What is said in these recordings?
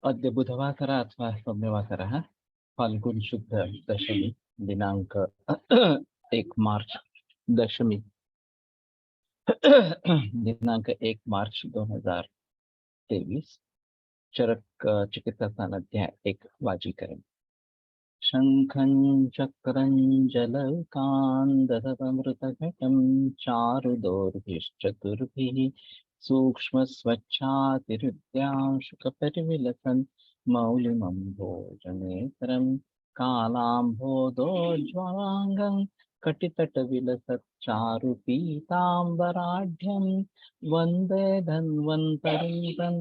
अद्य बुधवासर अथवा सौम्यवासरः फाल्गुन शुद्ध दशमी दिनांक 1 मार्च दशमी दिनांक 1 मार्च 2023 चरक चिकित्सा स्थान अध्याय 1 वाजीकरण शंखं चक्रं जलकान्दतमृतघटं चारुदोर्भिश्चतुर्भिः सूक्ष्मस्वच्छातिरुद्याशुकपरिविलसन् मौलिमम्भोजनेतरं कालाम्भोदोज्ज्वलाङ्गं कटितटविलसच्चारुपीताम्बराढ्यं वन्दे धन्वन्तरिं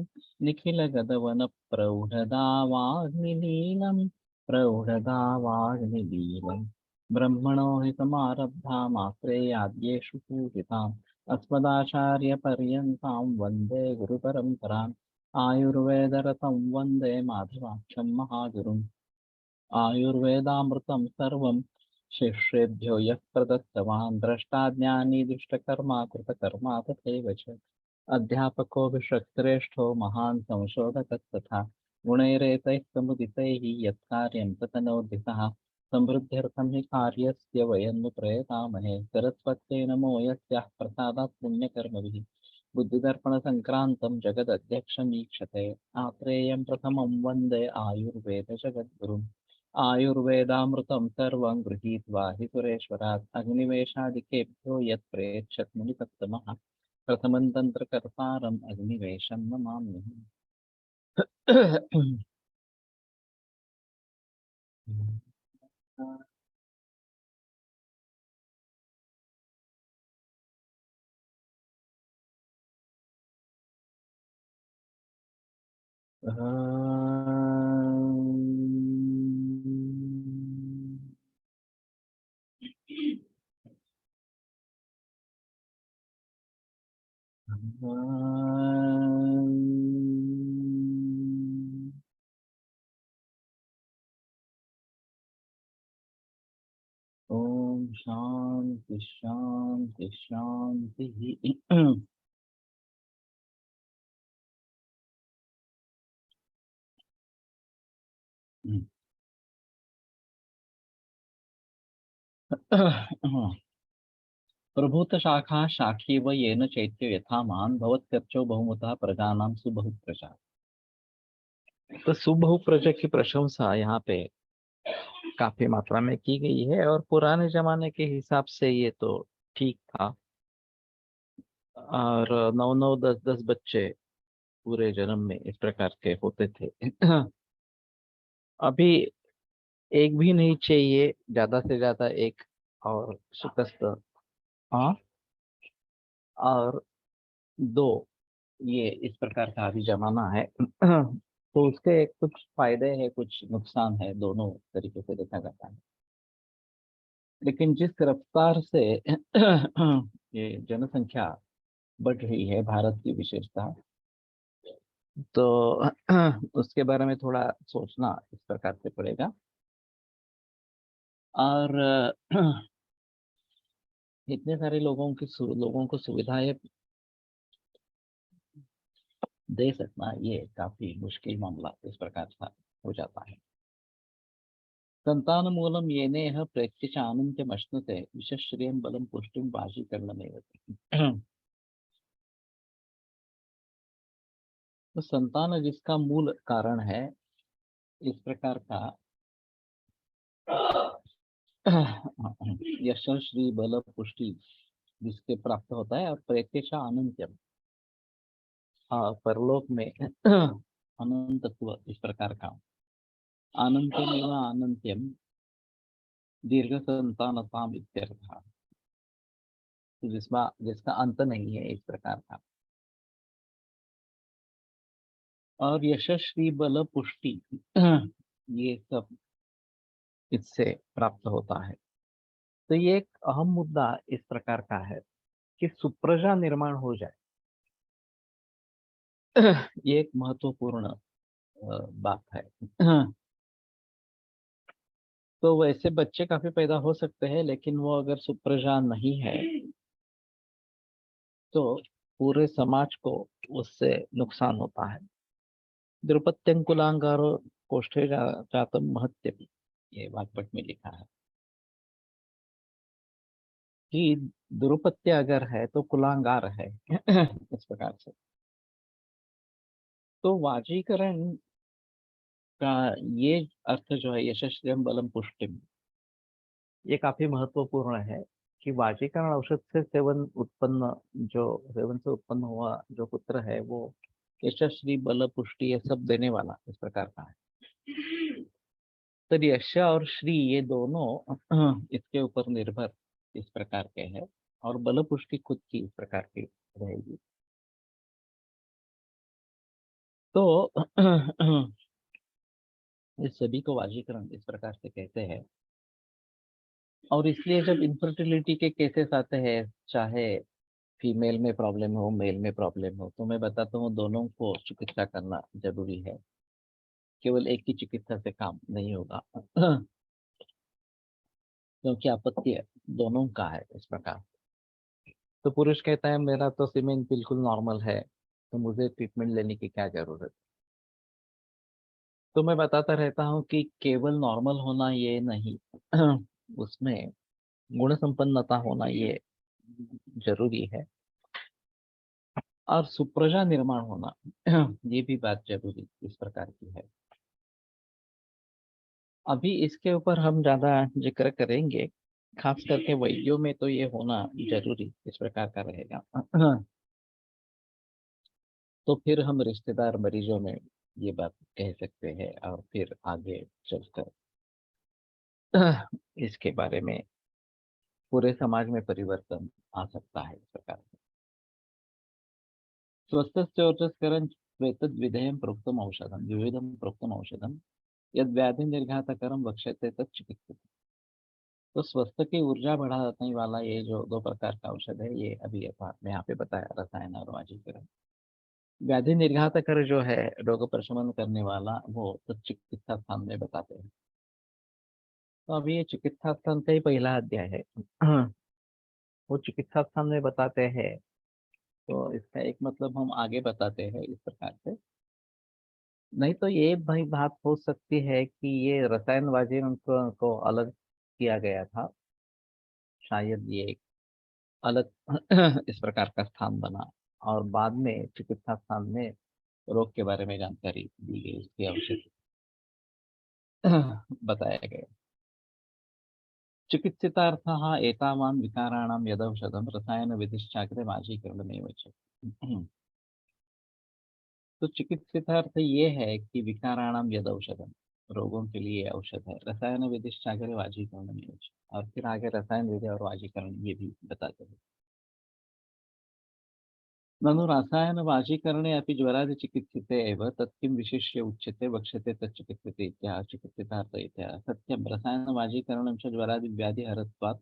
निखिलगगनप्रौढदावाग्निलीलम् प्रौढदावाग्निलीलम् ब्रह्मणो हि समारब्धामाश्रेयाद्येषु पूजिताम् अस्मदाचार्यपर्यन्तां वन्दे गुरुपरम्पराम् आयुर्वेदरतं वन्दे माधवाख्यं महागुरुम् आयुर्वेदामृतं सर्वं शिष्येभ्यो यः प्रदत्तवान् द्रष्टाज्ञानी दुष्टकर्मा कृतकर्मा तथैव च अध्यापको विश्वश्रेष्ठो महान् संशोधकस्तथा गुणैरेतैः समुदितैः यत्कार्यं ततनोदितः समृद्ध्यर्थं हि कार्यस्य वयं नु प्रयतामहे सरस्वत्यै नमो यस्याः प्रसादात् पुण्यकर्मभिः बुद्धिदर्पणसङ्क्रान्तं जगदध्यक्षमीक्षते आत्रेयं प्रथमं वन्दे आयुर्वेदजगद्गुरुम् आयुर्वेदामृतं सर्वं गृहीत्वा हि सुरेश्वरात् अग्निवेशादिकेभ्यो यत् प्रेच्छत् मुनिसत्तमः प्रथमं तन्त्रकर्तारम् अग्निवेशं नमाम्यहम्। ओम शांति शांति शांति। प्रभूत शाखा शाखीव येन चैत्य यथामान भवत्यर्चो बहुमतः प्रजानां सुबहुत प्रजा। तो सुबहु प्रजा की प्रशंसा यहाँ पे काफी मात्रा में की गई है और पुराने जमाने के हिसाब से ये तो ठीक था। और 9 9 10 10 बच्चे पूरे जन्म में इस प्रकार के होते थे। अभी एक भी नहीं चाहिए, ज्यादा से ज्यादा एक और शिकस्त, हाँ, और दो, ये इस प्रकार का अभी जमाना है। तो उसके कुछ फायदे हैं, कुछ नुकसान है, दोनों तरीके से देखा जाता है। लेकिन जिस रफ्तार से ये जनसंख्या बढ़ रही है, भारत की विशेषता, तो उसके बारे में थोड़ा सोचना इस प्रकार से पड़ेगा। और इतने सारे लोगों को सुविधाएं दे सकना, ये काफी मुश्किल मामला इस प्रकार का हो जाता है। संतान मूलम येनेह प्रेत्य च आनंत्यमश्नुते विशश्रियं बलम पुष्टिम वाजीकरणमेव। तो संतान जिसका मूल कारण है, इस प्रकार का यश श्री बल पुष्टि जिसके प्राप्त होता है, और प्रेत्य च अनंत्यम, परलोक में अनंतत्व, इस प्रकार का अनंत्यम एवं अनंत्यम दीर्घ संतानताम इत्यर्थः। तो जिसका अंत नहीं है, इस प्रकार का। और यशस्वी बल पुष्टि ये सब इससे प्राप्त होता है। तो ये एक अहम मुद्दा इस प्रकार का है कि सुप्रजा निर्माण हो जाए। ये एक महत्वपूर्ण बात है। तो वैसे बच्चे काफी पैदा हो सकते हैं, लेकिन वो अगर सुप्रजा नहीं है तो पूरे समाज को उससे नुकसान होता है। द्रुपत्यंकुलांगारो कोष्ठे जातम महत्यपि, ये वाग्भट में लिखा है कि द्रुपत्य अगर है तो कुलांगार है इस प्रकार से। तो वाजीकरण का ये अर्थ जो है यशस्वी बलम पुष्टिम, ये काफी महत्वपूर्ण है कि वाजीकरण औषध से सेवन से उत्पन्न हुआ जो पुत्र है वो यशस्वी बल पुष्टि ये सब देने वाला इस प्रकार का है। तो यश और श्री ये दोनों इसके ऊपर निर्भर इस प्रकार के हैं, और बल पुष्टि खुद की इस प्रकार की रहेगी। तो इस सभी को वाजीकरण इस प्रकार से कहते हैं। और इसलिए जब इनफर्टिलिटी के केसेस आते हैं, चाहे फीमेल में प्रॉब्लम हो मेल में प्रॉब्लम हो, तो मैं बताता हूँ दोनों को चिकित्सा करना जरूरी है। केवल एक की चिकित्सा से काम नहीं होगा क्योंकि आपत्ति दोनों का है इस प्रकार। तो पुरुष कहता है मेरा तो सीमेन बिल्कुल नॉर्मल है, तो मुझे ट्रीटमेंट लेने की क्या जरूरत। तो मैं बताता रहता हूँ कि केवल नॉर्मल होना ये नहीं उसमें गुण संपन्नता होना ये जरूरी है, और सुप्रजा निर्माण होना ये भी बात जरूरी इस प्रकार की है। अभी इसके ऊपर हम ज्यादा जिक्र करेंगे, खास करके वैद्यों में तो ये होना जरूरी इस प्रकार का रहेगा। तो फिर हम रिश्तेदार मरीजों में ये बात कह सकते हैं, और फिर आगे चलकर इसके बारे में पूरे समाज में परिवर्तन आ सकता है इस प्रकार से। स्वस्थस्योर्जस्करं त्वेतद्विधेयं प्रोक्तम औषधम विविधम प्रोक्तम औषधम यद व्याधि निर्घातकरम वक्ष्यते तच्चिकित्सित। तो स्वस्थ की ऊर्जा बढ़ाने वाला ये जो दो प्रकार का औषध है, ये अभी में यहाँ पे बताया, रसायन और वाजीकरण। व्याधि निर्घातकर जो है रोग प्रशमन करने वाला, वो तो चिकित्सा स्थान में बताते हैं। तो अभी ये चिकित्सा स्थान का ही पहला अध्याय है वो चिकित्सा स्थान में बताते हैं। तो इसका एक मतलब हम आगे बताते हैं इस प्रकार से। नहीं तो ये भाई बात हो सकती है कि ये रसायनबाजी को अलग किया गया था, शायद ये एक अलग इस प्रकार का स्थान बना, और बाद में चिकित्सा स्थान में रोग के बारे में जानकारी दी गई, उसकी आवश्यक बताया गया। चिकित्सितार्थः एतावान् विकाराणां यदौषधं रसायनविधिश्चाग्रे वाजीकरणमेव च। तो चिकित्सितार्थ ये है कि विकाराणाम यद औषधम, रोगों के लिए औषध है, रसायन विधिश्चाग्रे वाजीकरणमेव च, और फिर आगे रसायन विधि और वाजीकरण ये भी बताते हैं। ननु रसायनवाजीकरणे अपि ज्वरादिचिकित्सिते एव तत्किं विशिष्य उच्यते वक्ष्यते तच्चिकित्सिते इत्याह चिकित्सितार्थ इत्याह। सत्यं रसायनवाजीकरणं च ज्वरादिव्याधिहरत्वात्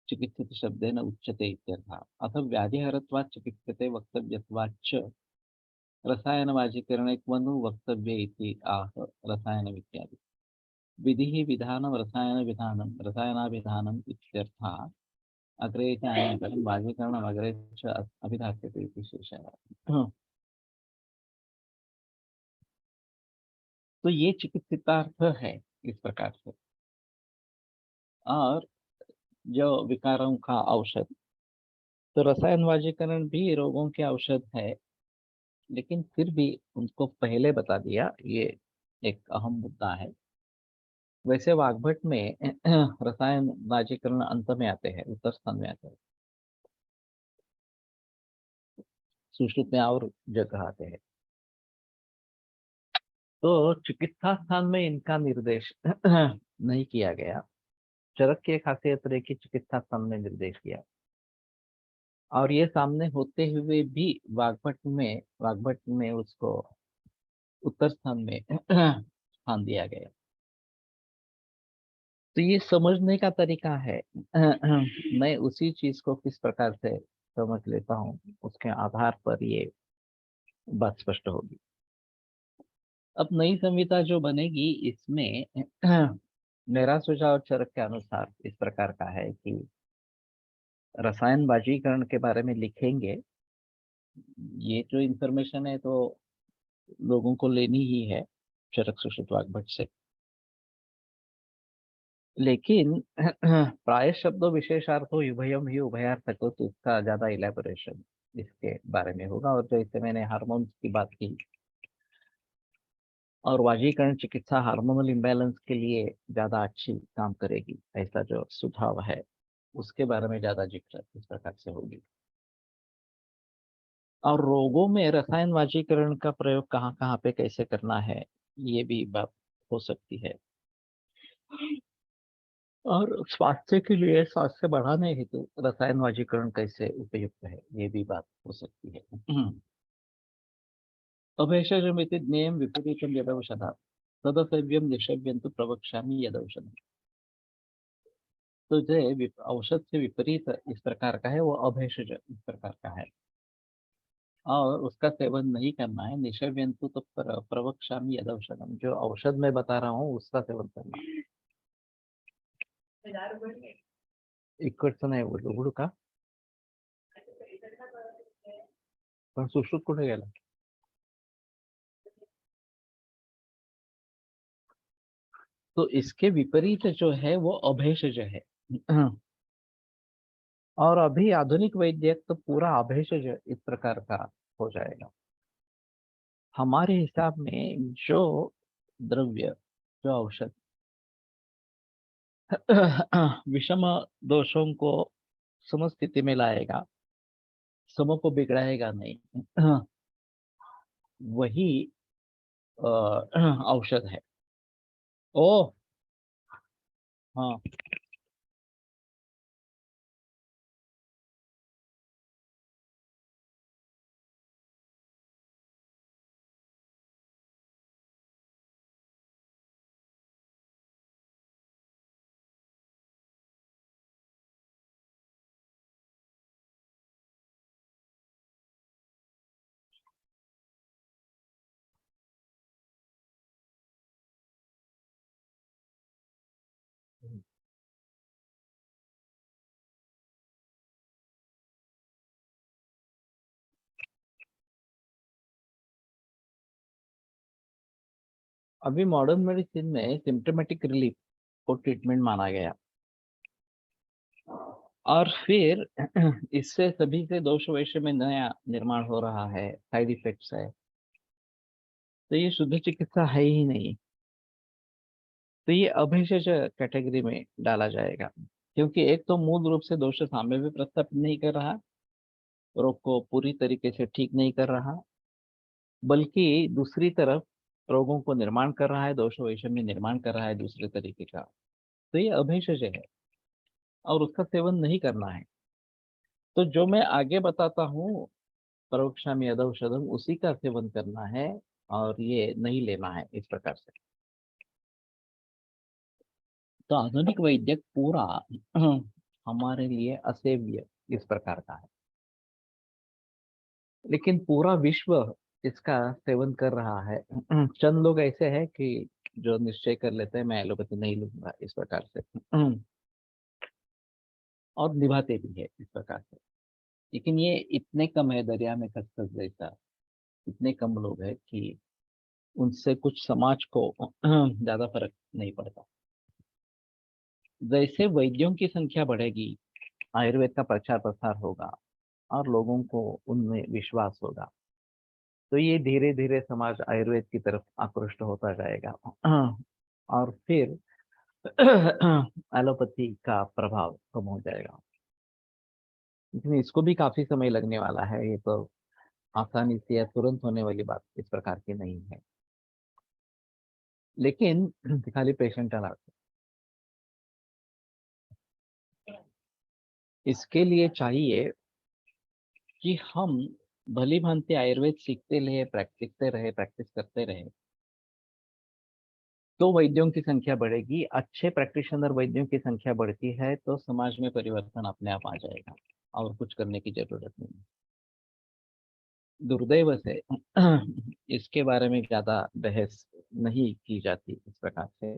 चिकित्सितशब्देन उच्यते इत्यर्थः। अथ व्याधिहरत्वात् चिकित्स्यते वक्तव्यत्वाच्च रसायनवाजीकरणे क्वनु वक्तव्ये इति आह रसायनविद्यादि। विधिः विधानं रसायनविधानं रसायनाभिधानम् इत्यर्थः। अग्रे च अनन्तरं वाजीकरणम् अग्रे च अभिधास्यते इति शेषः। तो ये चिकित्सितार्थ है इस प्रकार से। और जो विकारों का औषध, तो रसायन वाजीकरण भी रोगों के औषध है, लेकिन फिर भी उनको पहले बता दिया, ये एक अहम मुद्दा है। वैसे वाग्भट में रसायन वाजीकरण अंत में आते हैं, उत्तर स्थान में आते हैं, सुश्रुत में और जगह आते हैं। तो चिकित्सा स्थान में इनका निर्देश नहीं किया गया। चरक की खासियत रही कि चिकित्सा स्थान में निर्देश किया, और ये सामने होते हुए भी वाग्भट में उसको उत्तर स्थान में स्थान दिया गया। तो ये समझने का तरीका है मैं उसी चीज को किस प्रकार से समझ लेता हूँ, उसके आधार पर ये बात स्पष्ट होगी। अब नई संहिता जो बनेगी इसमें मेरा सुझाव चरक के अनुसार इस प्रकार का है कि रसायन बाजीकरण के बारे में लिखेंगे। ये जो इंफॉर्मेशन है तो लोगों को लेनी ही है चरक सुश्रुत वाग्भट से। लेकिन प्राय शब्दों विशेषार्थो उभयम ही उभयार्थक हो, तो उसका ज्यादा इलेबोरेशन इसके बारे में होगा। और जैसे मैंने हार्मोन्स की बात की, और वाजीकरण चिकित्सा हार्मोनल इम्बैलेंस के लिए ज्यादा अच्छी काम करेगी, ऐसा जो सुझाव है उसके बारे में ज्यादा जिक्र इस प्रकार से होगी। और रोगों में रसायन वाजीकरण का प्रयोग कहाँ कहाँ पे कैसे करना है, ये भी बात हो सकती है। और स्वास्थ्य के लिए, स्वास्थ्य बढ़ाने हेतु रसायन वाजीकरण कैसे उपयुक्त है, ये भी बात हो सकती है। अभेषजमिति ज्ञेयं विपरीतं यदौषधात् तदसेव्यं निषेव्यं तु प्रवक्ष्यामि यदौषधम्। तो जो औषध से विपरीत इस प्रकार का है वो अभेषज इस प्रकार का है, और उसका सेवन नहीं करना है। निषेव्यं तु तो प्रवक्ष्यामि यदौषधम्, जो औषध मैं बता रहा हूँ उसका सेवन करना है। इकडचं नाही बोललो, उघडू का? पण सुश्रुत कुठे गेला? तो इसके विपरीत जो है वो अभेषज है। और अभी आधुनिक वैद्य तो पूरा अभेषज इस प्रकार का हो जाएगा। हमारे हिसाब में जो द्रव्य, जो औषध विषम दोषों को समस्थिति में लाएगा, समों को बिगड़ाएगा नहीं, वही औषध है। ओ हाँ, अभी मॉडर्न मेडिसिन में सिम्टोमेटिक रिलीफ को ट्रीटमेंट माना गया, और फिर इससे सभी से दोष वैश्य में नया निर्माण हो रहा है, साइड इफेक्ट्स है। तो ये शुद्ध चिकित्सा है ही नहीं, तो ये अभिशेष कैटेगरी में डाला जाएगा। क्योंकि एक तो मूल रूप से दोष साम्य भी प्रस्थापित नहीं कर रहा, रोग को पूरी तरीके से ठीक नहीं कर रहा, बल्कि दूसरी तरफ रोगों को निर्माण कर रहा है, दोष वैषम्य निर्माण कर रहा है दूसरे तरीके का। तो ये अभिशेष है और उसका सेवन नहीं करना है। तो जो मैं आगे बताता हूँ, परोक्षामि अधौषधम, उसी का सेवन करना है, और ये नहीं लेना है इस प्रकार से। तो आधुनिक वैद्य पूरा हमारे लिए असेव्य इस प्रकार का है, लेकिन पूरा विश्व इसका सेवन कर रहा है। चंद लोग ऐसे हैं कि जो निश्चय कर लेते हैं मैं एलोपैथी नहीं लूंगा इस प्रकार से, और निभाते भी है इस प्रकार से। लेकिन ये इतने कम है, दरिया में खसखस जैसा, इतने कम लोग हैं कि उनसे कुछ समाज को ज्यादा फर्क नहीं पड़ता। जैसे वैद्यों की संख्या बढ़ेगी, आयुर्वेद का प्रचार प्रसार होगा और लोगों को उनमें विश्वास होगा, तो ये धीरे धीरे समाज आयुर्वेद की तरफ आकृष्ट होता जाएगा। और फिर एलोपैथी का प्रभाव कम हो जाएगा। लेकिन इसको भी काफी समय लगने वाला है, ये तो आसानी से या तुरंत होने वाली बात इस प्रकार की नहीं है। लेकिन खाली पेशेंट अलावा इसके लिए चाहिए कि हम भली भांति आयुर्वेद सीखते रहे, प्रैक्टिस करते रहे, तो वैद्यों की संख्या बढ़ेगी। अच्छे प्रैक्टिशनर वैद्यों की संख्या बढ़ती है तो समाज में परिवर्तन अपने आप आ जाएगा, और कुछ करने की जरूरत नहीं। दुर्दैव से इसके बारे में ज्यादा बहस नहीं की जाती इस प्रकार से,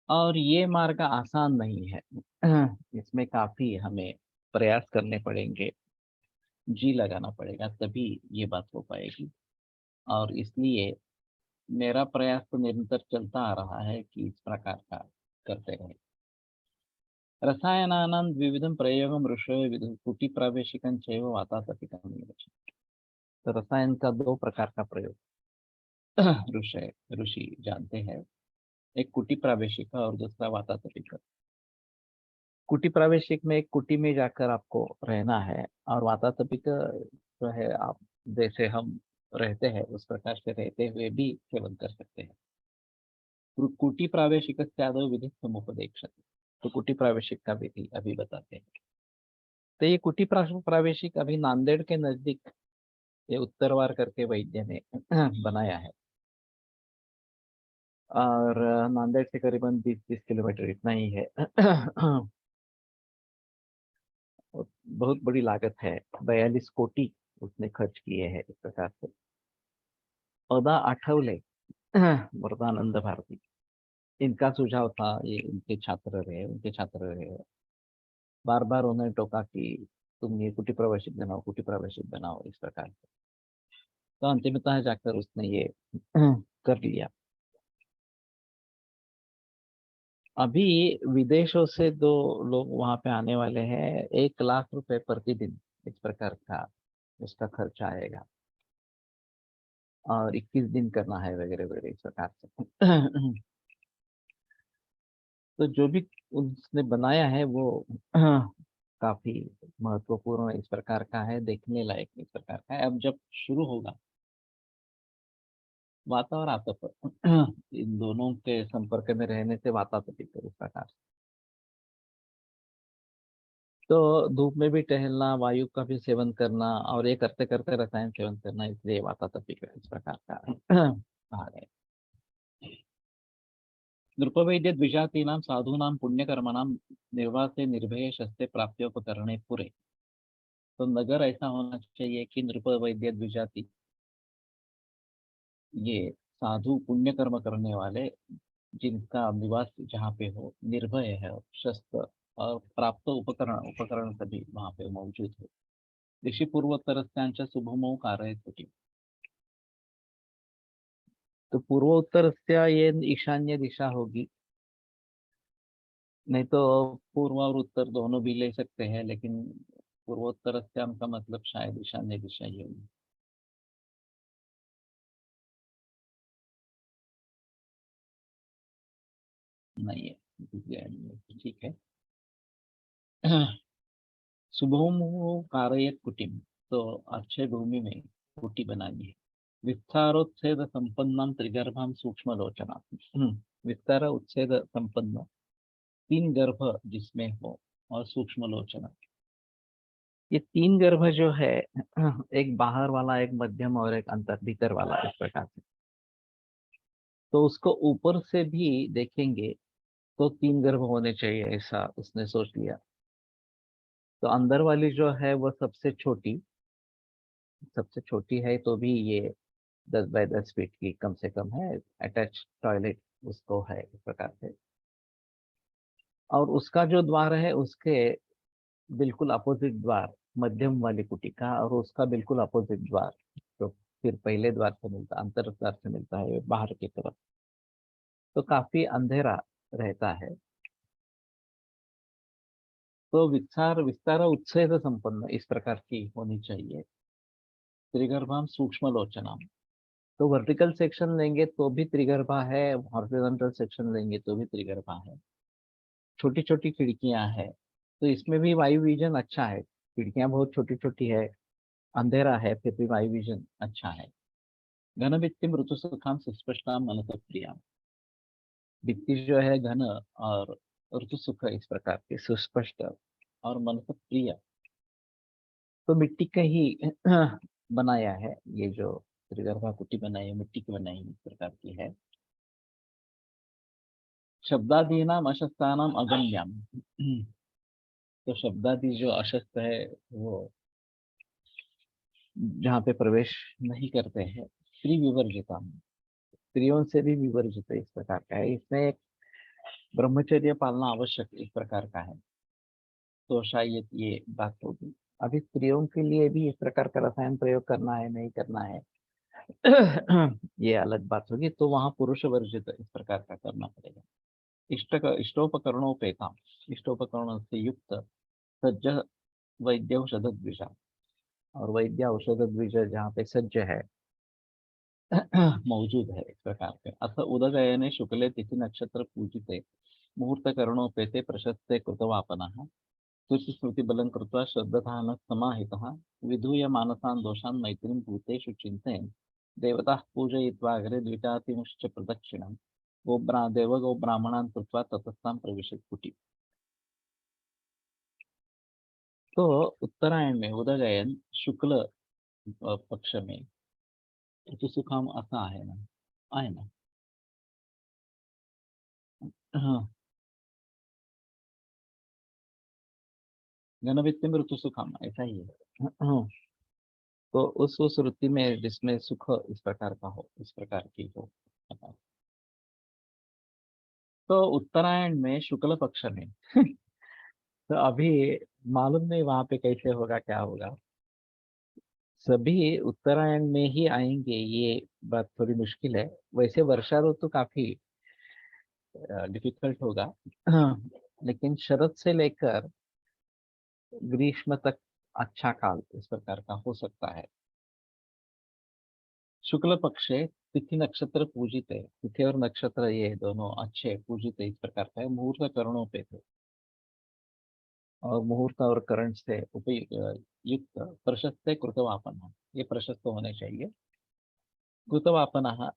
और ये मार्ग आसान नहीं है। इसमें काफी हमें प्रयास करने पड़ेंगे, जी लगाना पड़ेगा, तभी ये बात हो पाएगी। और इसलिए मेरा प्रयास तो निरंतर चलता आ रहा है कि इस प्रकार का करते रहे। रसायनानां द्विविधं प्रयोगं ऋषयो विदुः कुटिप्रावेशिकं चैव वातातपिकं विवक्षति। तो रसायन का दो प्रकार का प्रयोग ऋषि जानते हैं, एक कुटी प्रावेशिक और दूसरा वातातपिक। कुटी प्रावेशिक में एक कुटी में जाकर आपको रहना है, और वातातपिक जो है आप जैसे हम रहते हैं उस प्रकार से रहते हुए भी सेवन कर सकते हैं। कुटी प्रावेशिक आदौ विधि समुपदेक्षते। तो कुटी प्रावेशिक का विधि अभी बताते हैं। तो ये कुटी प्रावेशिक अभी नांदेड़ के नजदीक ये उत्तरवार करके वैद्य ने बनाया है, और नांदेड़ से करीबन 20-30 किलोमीटर इतना ही है। बहुत बड़ी लागत है, 42 कोटी उसने खर्च किए हैं इस प्रकार से। अदा आठवले वरदानंद भारती, इनका सुझाव था, ये उनके छात्र रहे, बार बार उन्हें टोका कि तुम ये कुटी प्रवेशिक बनाओ, कुटी प्रवेशिक बनाओ, इस प्रकार से। तो अंतिमतः जाकर उसने ये कर लिया। अभी विदेशों से दो लोग वहां पे आने वाले हैं, 1 लाख रुपए प्रतिदिन इस प्रकार का उसका खर्च आएगा, और 21 दिन करना है वगैरह वगैरह इस प्रकार से। तो जो भी उसने बनाया है वो काफी महत्वपूर्ण इस प्रकार का है, देखने लायक इस प्रकार का है। अब जब शुरू होगा वाता और आतप, इन दोनों के संपर्क में रहने से वातातपिक इस प्रकार से। तो धूप में भी टहलना, वायु का भी सेवन करना, और ये करते करते रसायन सेवन करना, इसलिए वातातपिक इस प्रकार का कहा गया। नृपवैद्य द्विजातीनां साधूनां पुण्यकर्मणां निर्वासे निर्भय शस्त्रे प्राप्त्योपकरणे पुरे। तो नगर ऐसा होना चाहिए कि नृपवैद्य द्विजाति, ये साधु पुण्य कर्म करने वाले, जिनका निवास जहाँ पे हो, निर्भय है, शस्त्र और प्राप्त उपकरण उपकरण सभी वहाँ पे मौजूद हो। ऋषि पूर्वोत्तरस्यांच्या शुभमो कारयत होती। तो पूर्वोत्तर से ये ईशान्य दिशा होगी, नहीं तो पूर्व और उत्तर दोनों भी ले सकते हैं, लेकिन पूर्वोत्तर का मतलब शायद ईशान्य दिशा ही होगी। नहीं है, ठीक है। सुभोमो कारयत कुटिम, तो अच्छे भूमि में कुटी बनानी है। विस्तारोच्छेद संपन्नम त्रिगर्भाम सूक्ष्म लोचना। विस्तार उच्छेद संपन्न 3 गर्भ जिसमें हो, और सूक्ष्म लोचना। ये 3 गर्भ जो है, एक बाहर वाला, एक मध्यम और एक अंतर भीतर वाला इस प्रकार से। तो उसको ऊपर से भी देखेंगे तो 3 गर्भ होने चाहिए, ऐसा उसने सोच लिया। तो अंदर वाली जो है वो सबसे छोटी है, तो भी ये 10 बाय 10 फीट की कम से कम है। अटैच टॉयलेट उसको है इस प्रकार से। और उसका जो द्वार है, उसके बिल्कुल अपोजिट द्वार मध्यम वाली कुटी का, और उसका बिल्कुल अपोजिट द्वार जो फिर पहले द्वार से मिलता, अंतर द्वार से मिलता है बाहर की तरफ, तो काफी अंधेरा रहता है। तो विस्तार विस्तार उच्छेद संपन्न इस प्रकार की होनी चाहिए। त्रिगर्भाम सूक्ष्म लोचना, तो वर्टिकल सेक्शन लेंगे तो भी त्रिगर्भा है, हॉरिजॉन्टल सेक्शन लेंगे तो भी त्रिगर्भा है। छोटी छोटी खिड़कियां हैं, तो इसमें भी वायु विजन अच्छा है। खिड़कियां बहुत छोटी छोटी है, अंधेरा है, फिर भी वायु विजन अच्छा है। घन भित्तिम ऋतु सुखाम सुस्पष्टाम मनस प्रिया, भित्ति जो है घन और ऋतु सुख इस प्रकार के सुस्पष्ट और मनस प्रिय। तो मिट्टी का ही बनाया है, ये जो त्रिगर्भा कुटी बनाई है मिट्टी की बनाई इस प्रकार की है। शब्दादीनाम अशस्तानाम अगम्याम, तो शब्दादि जो अशस्त्र है वो जहाँ पे प्रवेश नहीं करते हैं। स्त्री विवर्जिता, स्त्रियों से भी विवर्जित इस प्रकार का है, इसमें एक ब्रह्मचर्य पालना आवश्यक इस प्रकार का है। तो शायद ये बात होगी। अभी स्त्रियों के लिए भी इस प्रकार का रसायन प्रयोग करना है नहीं करना है, ये अलग बात होगी, तो वहां पुरुष वर्जित इस प्रकार का करना पड़ेगा। इष्टोपकरणोपेता, इष्टोपकरणों से युक्त सज्ज वैद्य औषध द्विजा, और वैद्य औषध द्विज जहाँ पे सज्ज है मौजूद है इस प्रकार के। अथ उदगयने शुक्ले तिथि नक्षत्र पूजिते मुहूर्त करणोपेते प्रशस्ते कृतवापनः तुष्टिस्मृतिबलं कृत्वा श्रद्धानः समाहितः विधूय मानसान् दोषान् मैत्रीं भूतेषु चिन्तयन् देवताः पूजयित्वा अग्रे द्विजातिमुश्च प्रदक्षिणं देवगोब्राह्मणान् कृत्वा ततस्तां प्रविशत् कुटी। तो उत्तरायण में उदगयन शुक्ल पक्ष में ऋतुसुखाम असा आहे ना। हाँ, घनवित्त में ऋतुसुखाम ऐसा ही है। हाँ, तो उस ऋतु में जिसमें सुख इस प्रकार का हो, इस प्रकार की हो। तो उत्तरायण में शुक्ल पक्ष में तो अभी मालूम नहीं वहां पे कैसे होगा, क्या होगा। सभी उत्तरायण में ही आएंगे, ये बात थोड़ी मुश्किल है। वैसे वर्षा ऋतु काफी डिफिकल्ट होगा। हाँ, लेकिन शरद से लेकर ग्रीष्म तक अच्छा काल इस प्रकार का हो सकता है। शुक्ल पक्षे तिथि नक्षत्र पूजित है, तिथि और नक्षत्र ये दोनों अच्छे पूजित है इस प्रकार का है। मुहूर्त करणों पे थे, और मुहूर्त और करण से उपयुक्त युक्त प्रशस्त कृतवापन, ये प्रशस्त होने चाहिए। कृतवापन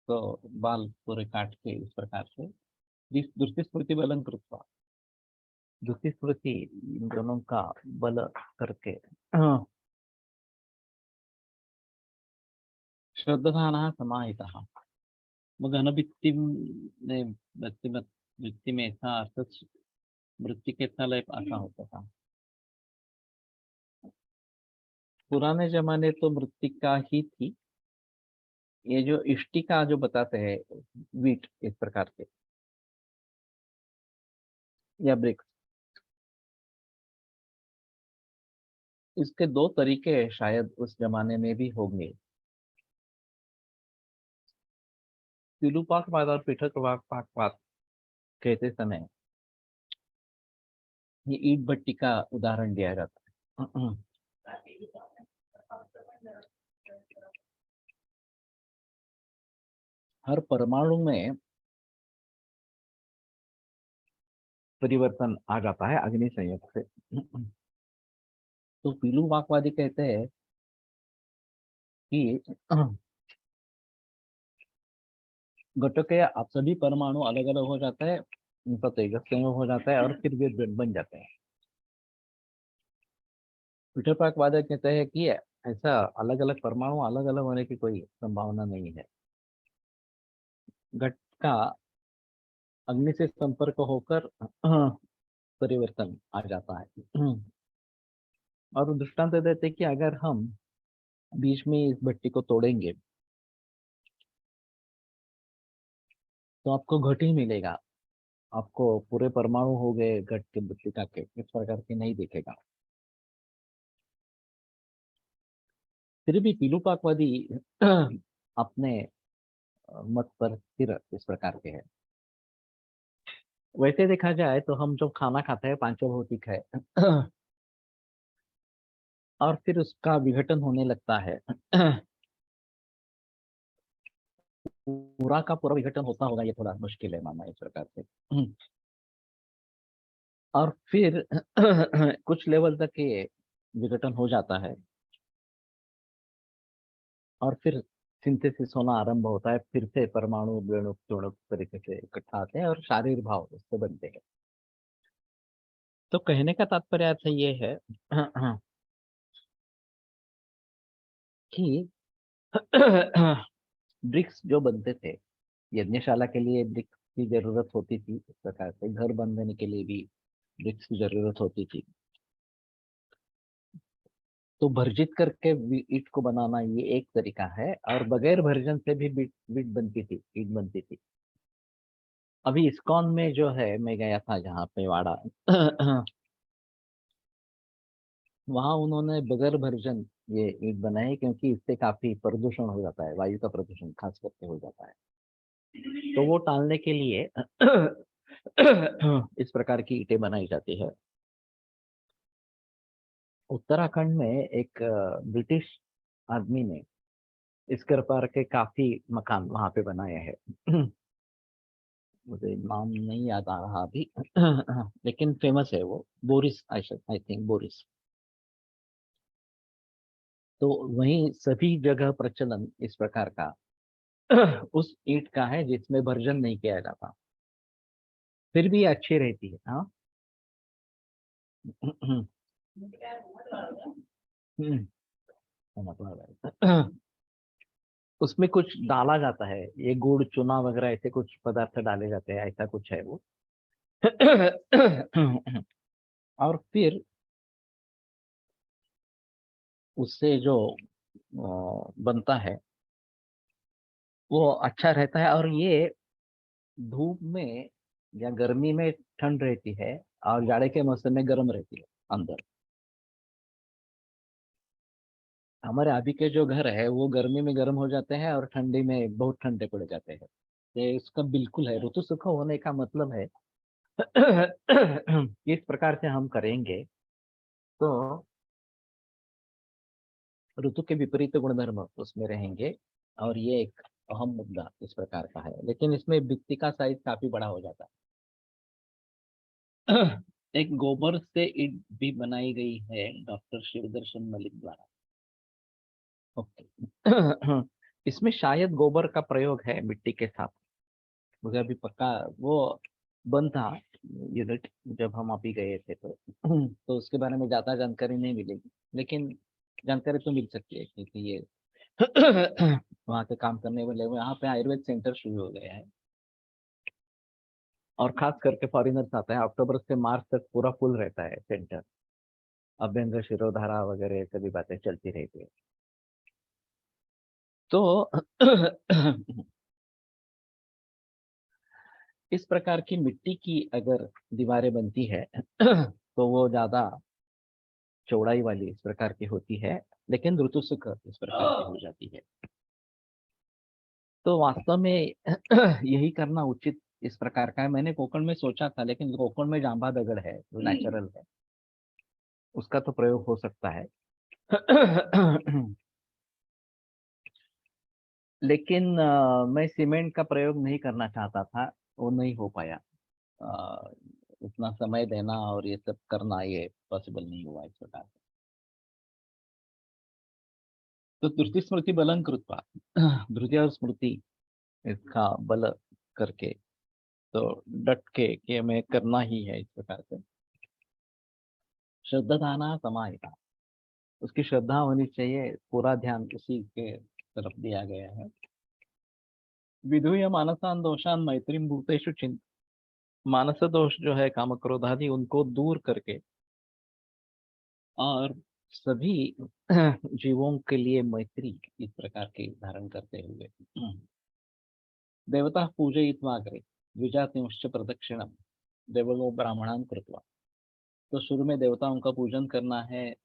तो बाल पूरे काट के इस प्रकार से दुष्टिस्मृति बलन कृत्वा, दुष्टिस्मृति इन दोनों का बल करके श्रद्धानः समाहितः। मग घनभित्ति ने वृत्ति में ऐसा अर्थ मृत्तिकेचा लेप ऐसा होता था। पुराने जमाने तो मृत्तिका ही थी। ये जो इष्टिका जो बताते हैं, वीट इस प्रकार के या ब्रिक्स, इसके दो तरीके शायद उस जमाने में भी होंगे। पिलूपाकवाद और पृथक पाकवाद कहते समय ये ईट भट्टी का उदाहरण दिया जाता है। हर परमाणु में परिवर्तन आ जाता है अग्नि संयोग से। तो पिलूवाकवादी कहते हैं कि घटों के आप सभी परमाणु अलग अलग हो जाता है, उनका तेजस संयोग हो जाता है और फिर वे बन जाते हैं। पृथकवादी कहते हैं कि ऐसा अलग अलग परमाणु अलग अलग होने की कोई संभावना नहीं है। घट का अग्नि से संपर्क होकर परिवर्तन आ जाता है। और दृष्टांत देते हैं कि अगर हम बीच में इस भट्टी को तोड़ेंगे तो आपको घट ही मिलेगा, आपको पूरे परमाणु हो गए घट के भट्टिका के इस प्रकार के नहीं दिखेगा। फिर भी पिलूपाकवादी अपने मत पर स्थिर इस प्रकार के है। वैसे देखा जाए तो हम जो खाना खाते हैं पांचों भौतिक है और फिर उसका विघटन होने लगता है। पूरा का पूरा विघटन होता होगा ये थोड़ा मुश्किल है मानना इस प्रकार से। और फिर कुछ लेवल तक ये विघटन हो जाता है, और फिर सिंथेसिस होना आरंभ होता है, फिर से परमाणु रेणु चूणुक तरीके से इकट्ठा आते हैं और शारीर भाव उससे बनते हैं। तो कहने का तात्पर्य अर्थ ये है कि ब्रिक्स जो बनते थे, यज्ञशाला के लिए ब्रिक्स की जरूरत होती थी, इस प्रकार से घर बनने के लिए भी ब्रिक्स की जरूरत होती थी। तो भर्जित करके ईट को बनाना ये एक तरीका है, और बगैर भर्जन से भी बीट बनती थी, ईट बनती थी। अभी इस्कॉन में जो है, मैं गया था जहाँ पे वाड़ा वहां उन्होंने बगैर भर्जन ये ईंट बनाए क्योंकि इससे काफी प्रदूषण हो जाता है, वायु का प्रदूषण खास करके हो जाता है। तो वो टालने के लिए इस प्रकार की ईंटें बनाई जाती है। उत्तराखंड में एक ब्रिटिश आदमी ने इस प्रकार के काफी मकान वहां पे बनाए हैं। मुझे नाम नहीं याद आ रहा अभी। लेकिन फेमस है वो, बोरिस, आई थिंक बोरिस। तो वहीं सभी जगह प्रचलन इस प्रकार का उस ईंट का है जिसमें भर्जन नहीं किया जाता, फिर भी अच्छी रहती है। हाँ। मतलब है। उसमें कुछ डाला जाता है, ये गुड़ चूना वगैरह ऐसे कुछ पदार्थ डाले जाते हैं, ऐसा कुछ है वो। और फिर उससे जो बनता है वो अच्छा रहता है। और ये धूप में या गर्मी में ठंड रहती है, और जाड़े के मौसम में गर्म रहती है अंदर। हमारे अभी के जो घर है वो गर्मी में गर्म हो जाते हैं और ठंडी में बहुत ठंडे पड़ जाते हैं। ये इसका बिल्कुल है, ऋतु सुख होने का मतलब है। इस प्रकार से हम करेंगे तो ऋतु के विपरीत गुणधर्म उसमें रहेंगे। और ये एक अहम मुद्दा इस प्रकार का है, लेकिन इसमें भित्ति का साइज काफी बड़ा हो जाता है। एक गोबर से ईंट भी बनाई गई है डॉक्टर शिवदर्शन मलिक द्वारा। ओके। इसमें शायद गोबर का प्रयोग है मिट्टी के साथ। मुझे अभी पक्का वो बंद था यूनिट जब हम अभी गए थे, तो उसके बारे में ज्यादा जानकारी नहीं मिलेगी, लेकिन जानकारी तो मिल सकती है क्योंकि ये वहाँ के काम करने वाले, यहाँ पे आयुर्वेद सेंटर शुरू हो गया है। और खास करके फॉरिनर्स आते हैं, अक्टूबर से मार्च तक पूरा फुल रहता है सेंटर। अभ्यंग शिरोधारा वगैरह सभी बातें चलती रहती है। तो इस प्रकार की मिट्टी की अगर दीवारें बनती है तो वो ज्यादा चौड़ाई वाली इस प्रकार की होती है, लेकिन ऋतु सुख इस प्रकार की हो जाती है। तो वास्तव में यही करना उचित इस प्रकार का है। मैंने कोकण में सोचा था, लेकिन कोकण में जांबा दगड़ है जो नेचुरल है, उसका तो प्रयोग हो सकता है। लेकिन मैं सीमेंट का प्रयोग नहीं करना चाहता था, वो नहीं हो पाया। अ, उतना समय देना और ये सब करना ये पॉसिबल नहीं हुआ इस प्रकार से। तो धृति स्मृति बलं कृत्वा, धृति और स्मृति इसका बल करके, तो डट के हमें करना ही है इस प्रकार से। श्रद्धाधाना समाहिता, उसकी श्रद्धा होनी चाहिए, पूरा ध्यान उसी के तरफ दिया गया है। विधूय मानसान दोषान मैत्री भूतेषु चिंत, मानस दोष जो है काम क्रोध आदि उनको दूर करके, और सभी जीवों के लिए मैत्री इस प्रकार के धारण करते हुए देवता पूजयित्वा अग्रे द्विजातिंश्च प्रदक्षिणम देवगो ब्राह्मणान कृत्वा। तो शुरू में देवताओं का पूजन करना है,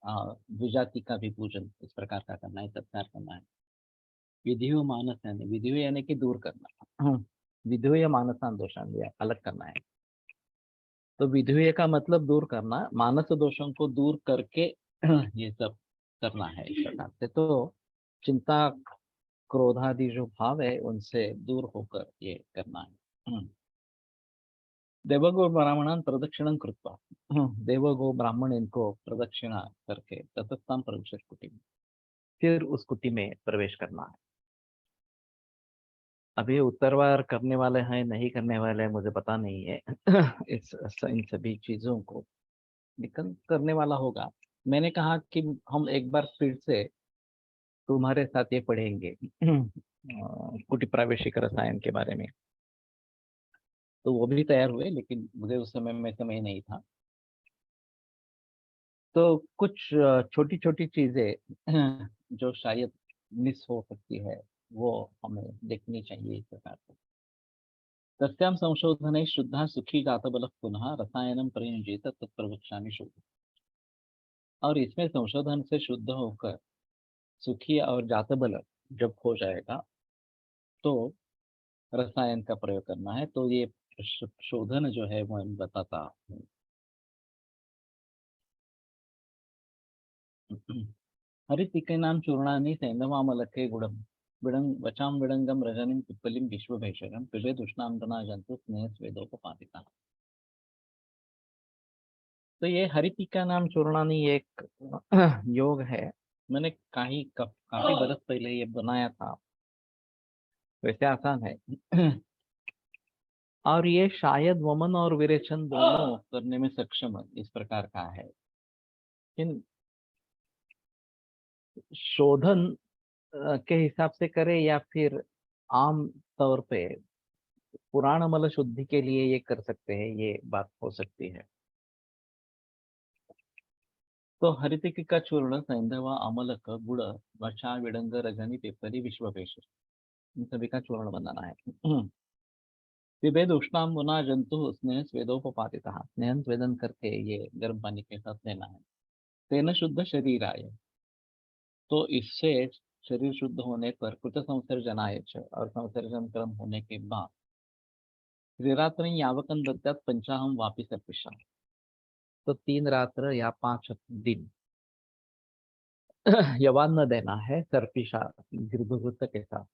द्विजाति का भी पूजन इस प्रकार का करना है, सत्कार करना है। विधियो मानस यानी विधियो यानी कि दूर करना। विधेय मानसान दोषान ये अलग करना है। तो विधेय का मतलब दूर करना, मानस दोषों को दूर करके ये सब करना है इस प्रकार से। तो चिंता क्रोधादि जो भाव है उनसे दूर होकर ये करना है। देवगो ब्राह्मणान प्रदक्षिणं कृत्वा, देवगो ब्राह्मण इनको प्रदक्षिणा करके ततस्ताम प्रविश कुटी, फिर उस कुटी में प्रवेश करना है। अभी उत्तरवार करने वाले हैं नहीं करने वाले हैं मुझे पता नहीं है। इन सभी चीजों को लेकिन करने वाला होगा। मैंने कहा कि हम एक बार फिर से तुम्हारे साथ ये पढ़ेंगे कुटी प्रावेशिक रसायन के बारे में। तो वो भी तैयार हुए, लेकिन मुझे उस समय में समय नहीं था। तो कुछ छोटी छोटी चीजें जो शायद मिस हो सकती है वो हमें देखनी चाहिए इस प्रकार से। तस्यां संशोधने शुद्धा सुखी जातबल पुनः रसायनम प्रयुंजेत तत्प्रवक्ष्यामि शोध। और इसमें संशोधन से शुद्ध होकर सुखी और जातबल जब हो जाएगा तो रसायन का प्रयोग करना है। तो ये शोधन जो है वो मैं बताता हूँ। हरितिकेनां चूर्णानि सैन्धवामलके गुडं विडं वचां विडंगम रजनीं पिप्पलिं विश्वभैषजं पिबेद उष्णांगना जंतु स्नेह स्वेदोपपादिता। तो ये हरितिका नाम चूर्णानी एक योग है। मैंने काफी बरस पहले ये बनाया था। वैसे आसान है। और ये शायद वमन और विरेचन दोनों करने में सक्षम है, इस प्रकार का है। लेकिन शोधन के हिसाब से करे या फिर आम तौर पे पुराण मल शुद्धि के लिए ये कर सकते हैं, ये बात हो सकती है। तो हरितिकी का चूर्ण सैंधव अमलक गुड़ वचा विडंग रजनी पिपली विश्वपेश, इन सभी का चूर्ण बनाना है। पिबेद उष्णाम मुना जंतु स्नेह स्वेदोपपातिता, स्नेहन स्वेदन करके ये गर्म पानी के साथ लेना है। तेन शुद्ध शरीर आय, तो इससे शरीर शुद्ध होने पर कुछ संसर्जनाय च, और संसर्जन क्रम होने के बाद त्रिरात्र यावकन दत्त्यात पंचाहम वापिस अर्पिशा, तो 3 रात्र या 5 दिन यवान न देना है सर्पिशा गर्भवृत के साथ।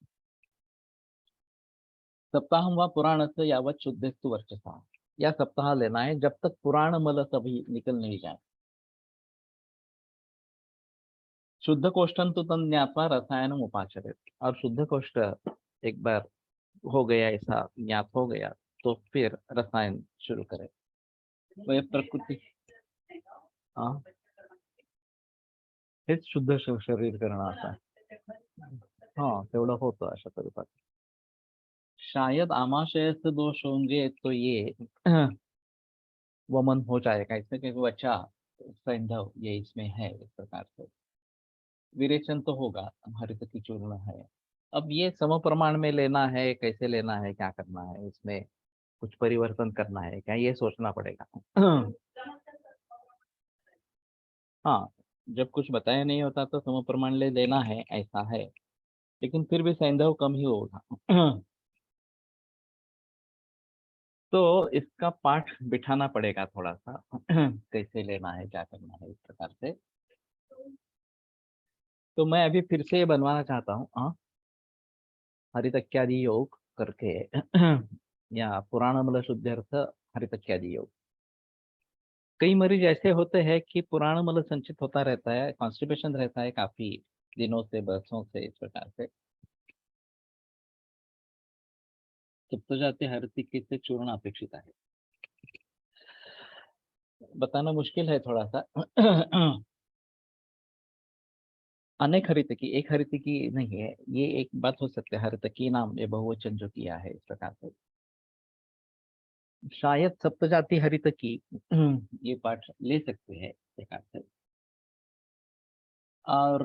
सप्ताह व पुराण से यावत शुद्धस्तु वर्चसा, या सप्ताह लेना है जब तक पुराण मल सभी निकल नहीं जाए। शुद्ध कोष्ठन तो तन ज्ञातवा रसायन उपाचरित, और शुद्ध कोष्ठ एक बार हो गया, ऐसा ज्ञात हो गया तो फिर रसायन शुरू करें। वह प्रकृती हाँ, हेच शुद्ध शरीर करणं असं आहे। हाँ, तेवढं होतं अशा स्वरूपात। शायद आमाशय से दोष होंगे तो ये वमन हो जाएगा इसमें, क्योंकि बच्चा सैंधव ये इसमें है इस प्रकार से। विरेचन तो होगा, हरित की चूर्ण है। अब ये सम प्रमाण में लेना है, कैसे लेना है, क्या करना है, इसमें कुछ परिवर्तन करना है क्या, ये सोचना पड़ेगा। हाँ, जब कुछ बताया नहीं होता तो सम प्रमाण ले लेना है, ऐसा है। लेकिन फिर भी सैंधव कम ही होगा। तो इसका पाठ बिठाना पड़ेगा थोड़ा सा। कैसे लेना है, क्या करना है, इस प्रकार से। तो मैं अभी फिर से ये बनवाना चाहता हूँ, हाँ, हरितक्यादि योग करके। या पुराण शुद्ध्यर्थ हरितक्यादि योग। कई मरीज ऐसे होते हैं कि पुराण संचित होता रहता है, कॉन्स्टिपेशन रहता है काफी दिनों से, बरसों से, इस प्रकार से। सप्तजाति हरितिके से चूर्ण अपेक्षित है। बताना मुश्किल है थोड़ा सा। अनेक हरितकी, एक हरितकी नहीं है, ये एक बात हो सकती है। हरितकी नाम ये बहुवचन जो किया है इस प्रकार से, शायद सप्तजाति हरितकी ये पाठ ले सकते हैं इस प्रकार से। और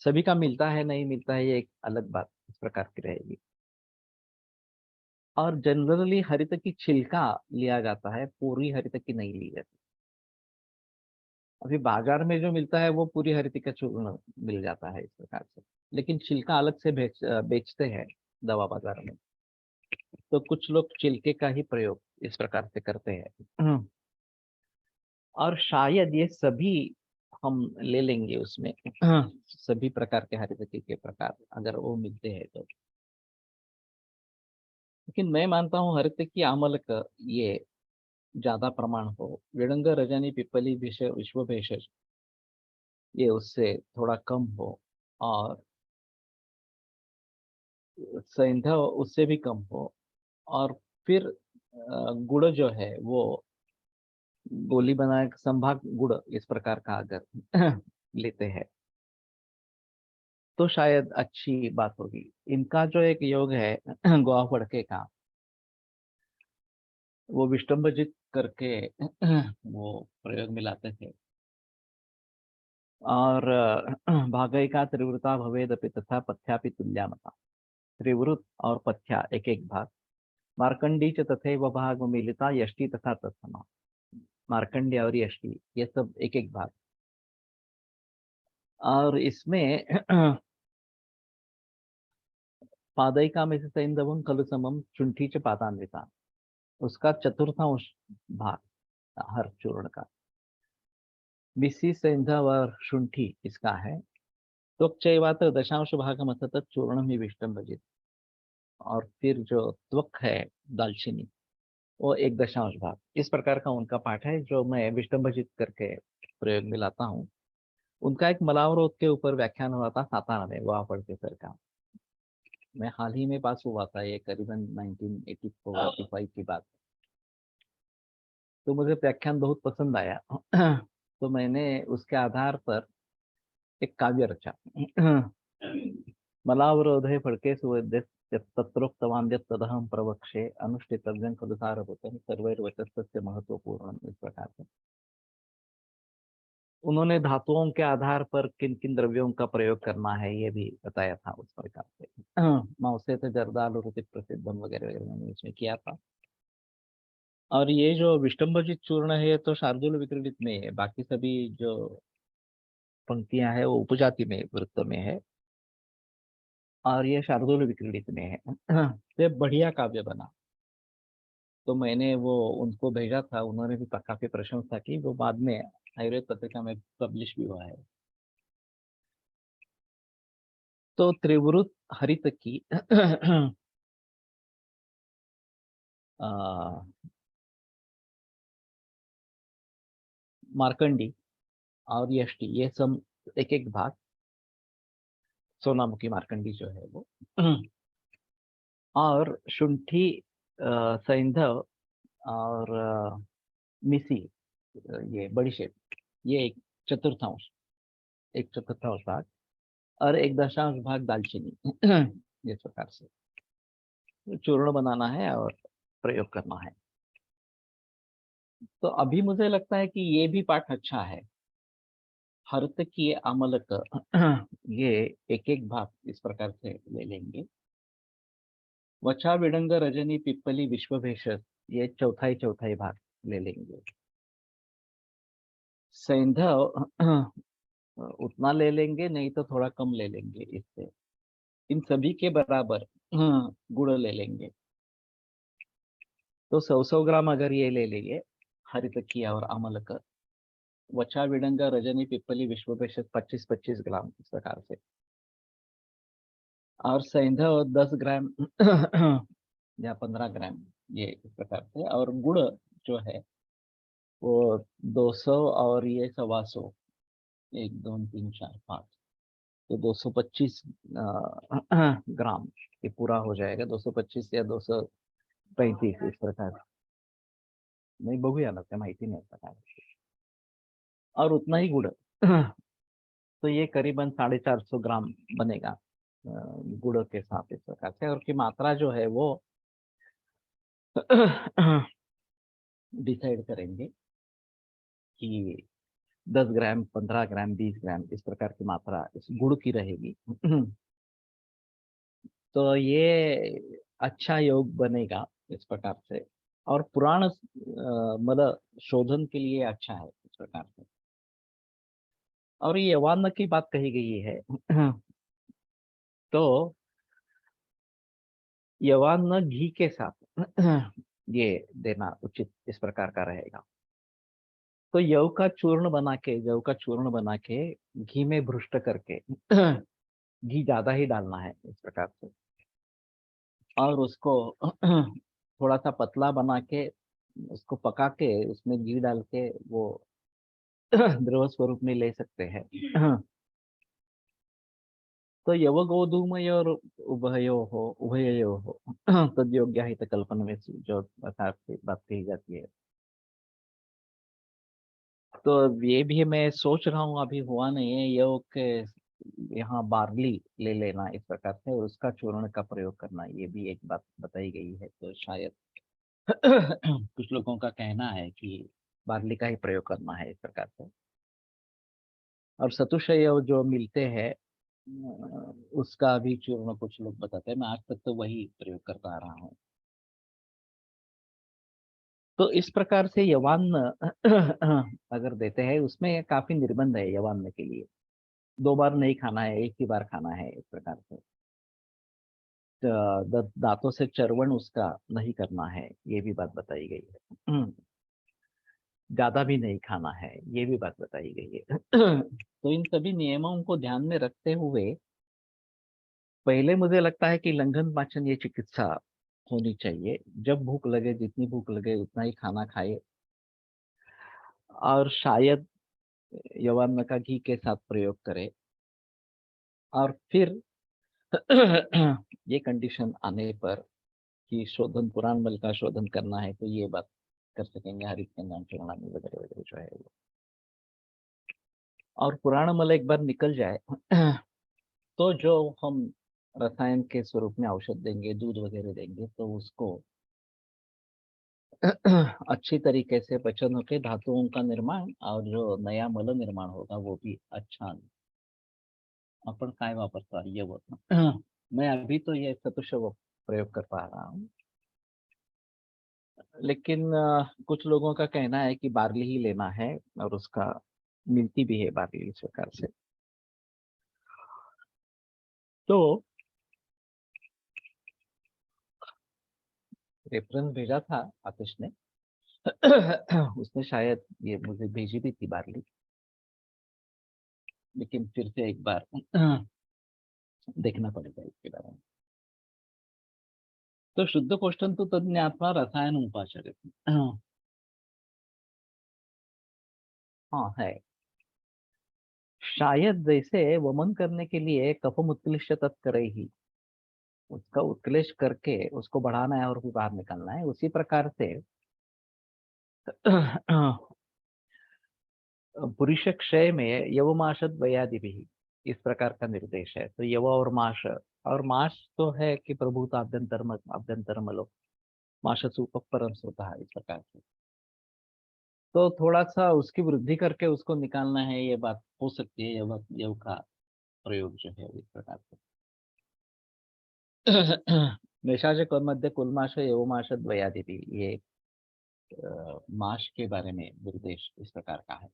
सभी का मिलता है नहीं मिलता है, ये एक अलग बात इस प्रकार की रहेगी। और जनरली हरितकी छिलका लिया जाता है, पूरी हरितकी नहीं ली जाती। अभी बाजार में जो मिलता है वो पूरी हरित का चूर्ण मिल जाता है इस प्रकार से, लेकिन छिलका अलग से बेचते हैं दवा बाजार में। तो कुछ लोग छिलके का ही प्रयोग इस प्रकार से करते हैं। और शायद ये सभी हम ले लेंगे उसमें। सभी प्रकार के हरित के प्रकार अगर वो मिलते हैं तो। लेकिन मैं मानता हूँ हरित की आमलक ये ज्यादा प्रमाण हो। विडंग रजनी पिपली विश्व भेषज ये उससे थोड़ा कम हो, और सैंधव उससे भी कम हो। और फिर गुड़ जो है वो गोली बना संभाग गुड़ इस प्रकार का अगर लेते हैं तो शायद अच्छी बात होगी। इनका जो एक योग है गोवा फड़के का, वो विष्टम्भजित करके वो प्रयोग में लाते थे। और भागय का त्रिवृता भवेदपि तथा पथ्यापि तुल्यामता, त्रिवृत और पथ्या एक एक भाग, मार्कंडी च तथैव भाग मिलिता यष्टि तथा तत्समा। मार्कंडेय और यष्टि, ये सब एक एक भाग। और इसमें पादयिकामेति सैंधवं खलु समं शुंठी च पादान्विता, उसका चतुर्थांश भाग हर चूर्ण का। मिसी सैंधव और शुंठी इसका है। त्वक चैवात्र दशांश भागम असतत चूर्णम ही विष्टम भजित। और फिर जो त्वक है दालचीनी, वो 1 दशांश भाग। इस प्रकार का उनका पाठ है जो मैं विष्टम भजित करके प्रयोग में लाता हूँ। उनका एक मलावरोध के ऊपर व्याख्यान हुआ था सातारा में, वहाँ पढ़ते सर का। मैं हाल ही में पास हुआ था, ये करीबन 1984-85 की बात। तो मुझे व्याख्यान बहुत पसंद आया। तो मैंने उसके आधार पर एक काव्य रचा। मलावरोधे फड़के सुवेद्य तत्रोक्तवान तदहम प्रवक्षे अनुष्ठितव्यं खलु सारभूतं सर्वैर्वचस्तस्य महत्वपूर्णम, इस प्रकार से। उन्होंने धातुओं के आधार पर किन किन द्रव्यों का प्रयोग करना है ये भी बताया था उस प्रकार से। मौसे थे जर्दालु रुति प्रसिद्धम वगैरह वगैरह मैंने इसमें किया था। और ये जो विष्टम्भजित चूर्ण है ये तो शार्दूल विक्रीडित में है, बाकी सभी जो पंक्तियां हैं वो उपजाति में वृत्त में है, और ये शार्दूल विक्रीडित में है। तो बढ़िया काव्य बना। तो मैंने वो उनको भेजा था, उन्होंने भी काफी प्रशंसा की। वो बाद में आयुर्वेद पत्रिका में पब्लिश भी हुआ है। तो त्रिवृत हरित की मार्कंडी और यष्टि, ये सब एक एक भाग। सोनामुखी मार्कंडी जो है वो और शुंठी, सैंधव और मिसी, ये बड़ी शेप, ये चतुर्थांश एक चतुर्थांश भाग, और 1 दशांश भाग दालचीनी। इस प्रकार से चूर्ण बनाना है और प्रयोग करना है। तो अभी मुझे लगता है कि ये भी पाठ अच्छा है। हर्त की अमलक, ये एक एक भाग इस प्रकार से ले लेंगे। वचा विडंग रजनी पिप्पली विश्वभेषज, ये चौथाई चौथाई भाग ले लेंगे। सैंधव उतना ले लेंगे, नहीं तो थोड़ा कम ले लेंगे इससे। इन सभी के बराबर गुड़ ले लेंगे। तो 100 ग्राम अगर ये ले लेंगे, हरित की और अमलक। वचा विडंगा रजनी पिप्पली विश्वभेषज 25-25 ग्राम इस प्रकार से। और सैंधव 10 ग्राम या 15 ग्राम, ये इस प्रकार से। और गुड़ जो है वो 200 और ये 125, 1 2 3 4 5, तो 225 ग्राम ये पूरा हो जाएगा। 225 या 235 इस प्रकार। नहीं, बघूया ना, त्या माहिती नाही आता काय। और उतना ही गुड़। तो ये करीबन 450 ग्राम बनेगा गुड़ के साथ इस प्रकार से। और की मात्रा जो है वो डिसाइड करेंगे कि 10 ग्राम, 15 ग्राम, 20 ग्राम इस प्रकार की मात्रा इस गुड़ की रहेगी। तो ये अच्छा योग बनेगा इस प्रकार से। और पुराण मतलब शोधन के लिए अच्छा है इस प्रकार से। और ये यवान्न की बात कही गई है। तो यवान्न घी के साथ ये देना उचित इस प्रकार का रहेगा। तो जव का चूर्ण बना के घी में भ्रुष्ट करके घी ज्यादा ही डालना है इस प्रकार से। और उसको थोड़ा सा पतला बना के उसको पका के उसमें घी डाल के वो द्रव स्वरूप में ले सकते हैं। तो यव गोधूमय और उभयो हो तद हित कल्पना में जो बात कही जाती है। तो ये भी मैं सोच रहा हूँ, अभी हुआ नहीं है योग के। यहाँ बार्ली ले लेना इस प्रकार से और उसका चूर्ण का प्रयोग करना, ये भी एक बात बताई गई है। तो शायद कुछ लोगों का कहना है कि बार्ली का ही प्रयोग करना है इस प्रकार से। और सतुषय जो मिलते हैं उसका भी चूर्ण कुछ लोग बताते हैं। मैं आज तक तो वही प्रयोग करता आ रहा हूँ। तो इस प्रकार से यवान अगर देते हैं उसमें काफी निर्बंध है यवान के लिए। 2 बार नहीं खाना है, एक ही बार खाना है, इस प्रकार से। दांतों से चर्वण उसका नहीं करना है, ये भी बात बताई गई है। ज्यादा भी नहीं खाना है, ये भी बात बताई गई है। तो इन सभी नियमों को ध्यान में रखते हुए पहले मुझे लगता है कि लंघन पाचन ये चिकित्सा होनी चाहिए। जब भूख लगे, जितनी भूख लगे उतना ही खाना खाए, और शायद यौवन का घी के साथ प्रयोग करें। और फिर ये कंडीशन आने पर कि शोधन, पुराण बल का शोधन करना है, तो ये बात कर सकेंगे हरिश्चंद्र चरणानी वगैरह वगैरह जो है वो। और पुराण मल एक बार निकल जाए तो जो हम रसायन के स्वरूप में औषध देंगे, दूध वगैरह देंगे, तो उसको अच्छी तरीके से पचन होकर धातुओं का निर्माण और जो नया मल निर्माण होगा वो भी अच्छा। अपन काय वापरतो ये वो मैं अभी तो ये चतुष्व प्रयोग कर पा रहा हूँ, लेकिन कुछ लोगों का कहना है कि बार्ली ही लेना है, और उसका मिलती भी है बार्ली इस प्रकार से। तो रेफरेंस भेजा था आतिश ने। उसने शायद ये मुझे भेजी भी थी बार्ली, लेकिन फिर से एक बार देखना पड़ेगा इसके बारे में। तो शुद्ध कोष्ठन तो तज्ञात्मा रसायन उपाचरित। हाँ है। शायद जैसे वमन करने के लिए कफम उत्क्लिष्ट तत्करे ही, उसका उत्क्लेश करके उसको बढ़ाना है और फिर बाहर निकालना है, उसी प्रकार से पुरुष क्षय में यवमाशद वयादि भी इस प्रकार का निर्देश है। तो यव और माश तो है कि प्रभुता अभ्यंतर मलो माश सुपरम होता है, इस प्रकार से। तो थोड़ा सा उसकी वृद्धि करके उसको निकालना है, ये बात हो सकती है। यव का प्रयोग जो है इस प्रकार से। निशाच मध्य कुलमाश यवमाश द्वयादि भी, ये माश के बारे में निर्देश इस प्रकार का है।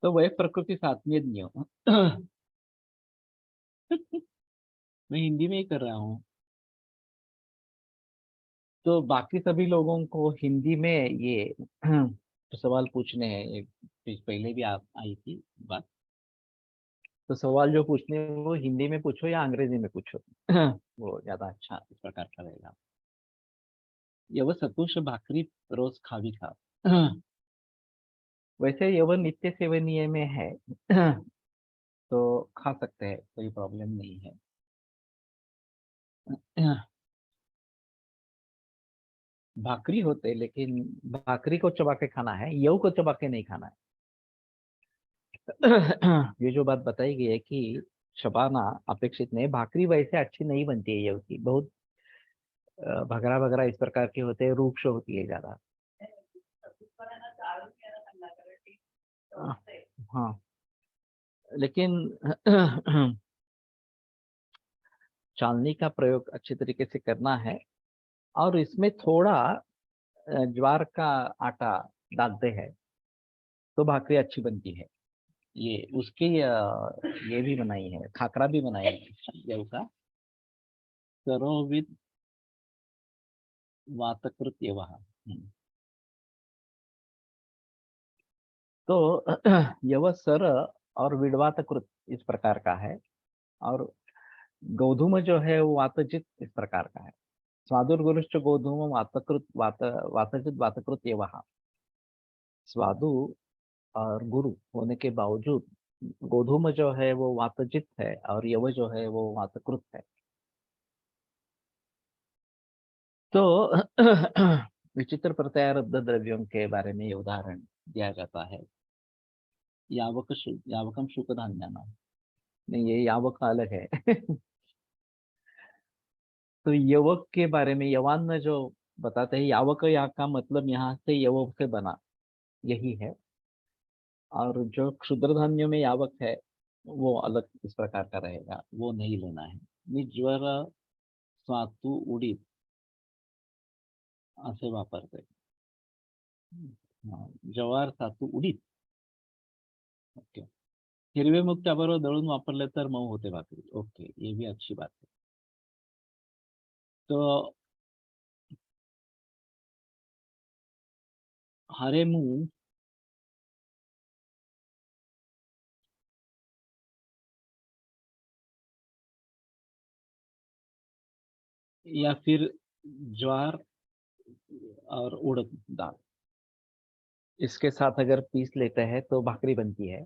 तो वह प्रकृति सात्म्य नियम। मैं हिंदी में ही कर रहा हूँ, तो बाकी सभी लोगों को हिंदी में ये तो सवाल पूछने हैं। एक पहले भी आप आई थी बात, तो सवाल जो पूछने हैं वो हिंदी में पूछो या अंग्रेजी में पूछो। वो ज्यादा अच्छा इस प्रकार का रहेगा। यह सतुष भाकरी रोज खावी खा। वैसे यह नित्य सेवनीय में है। तो खा सकते हैं, कोई प्रॉब्लम नहीं है। भाकरी होते, लेकिन भाकरी को चबा के खाना है, यव को चबा के नहीं खाना है। ये जो बात बताई गई है कि चबाना अपेक्षित नहीं, भाकरी वैसे अच्छी नहीं बनती है यव की, बहुत भगरा भगरा इस प्रकार के होते हैं, रूक्ष होती है ज्यादा। हाँ, लेकिन चालनी का प्रयोग अच्छे तरीके से करना है। और इसमें थोड़ा ज्वार का आटा डालते हैं तो भाकरी अच्छी बनती है। ये उसकी ये भी बनाई है, खाकरा भी बनाई है गेहूं का। सरोविद वातकृत वहा। तो यह सर और विडवातकृत इस प्रकार का है, और गोधूम जो है वो वातजित इस प्रकार का है। स्वादुर्गुरुश्च गोधूम वातजित वातकृत वहा। स्वादु और गुरु होने के बावजूद गोधूम जो है वो वातजित है, और यव जो है वो वातकृत है। तो विचित्र प्रत्यारब्ध द्रव्यों के बारे में ये उदाहरण दिया जाता है। यावकम शुक धान्य नाम, नहीं ये यावक अलग है। तो यवक के बारे में यवान में जो बताते हैं, यावक या का मतलब यहाँ से यवक से बना, यही है। और जो क्षुद्र धान्यों में यावक है वो अलग इस प्रकार का रहेगा, वो नहीं लेना है। निज्वर स्वातु उड़ीद असे वापरते. जवार, सातू, उडीद. ओके. हिरवे मूग त्याबरोबर दळून वापरले तर मऊ होते भाकरी. ओके, ये भी अच्छी बात है. तो हरे मूंग या फिर ज्वार और उड़द दाल, इसके साथ अगर पीस लेते हैं तो भाकरी बनती है.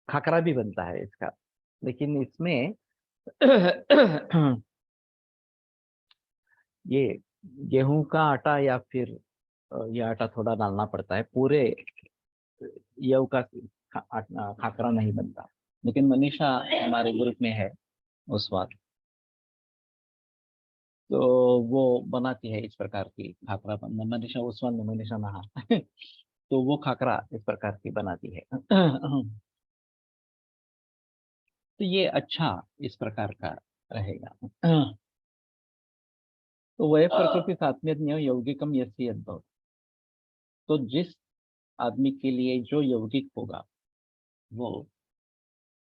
खाकरा भी बनता है इसका. लेकिन इसमें ये गेहूं का आटा या फिर ये आटा थोड़ा डालना पड़ता है. पूरे यव का खाकरा नहीं बनता. लेकिन मनीषा हमारे ग्रुप में है उस वक्त, तो वो बनाती है इस प्रकार की खाकरा. मनीषा उस वक्त में मनीषा नहा तो वो खाकरा इस प्रकार की बनाती है. तो ये अच्छा इस प्रकार का रहेगा. तो वह प्रकृति सात्म्य यौगिकम यस्य यद्भव. तो जिस आदमी के लिए जो यौगिक होगा वो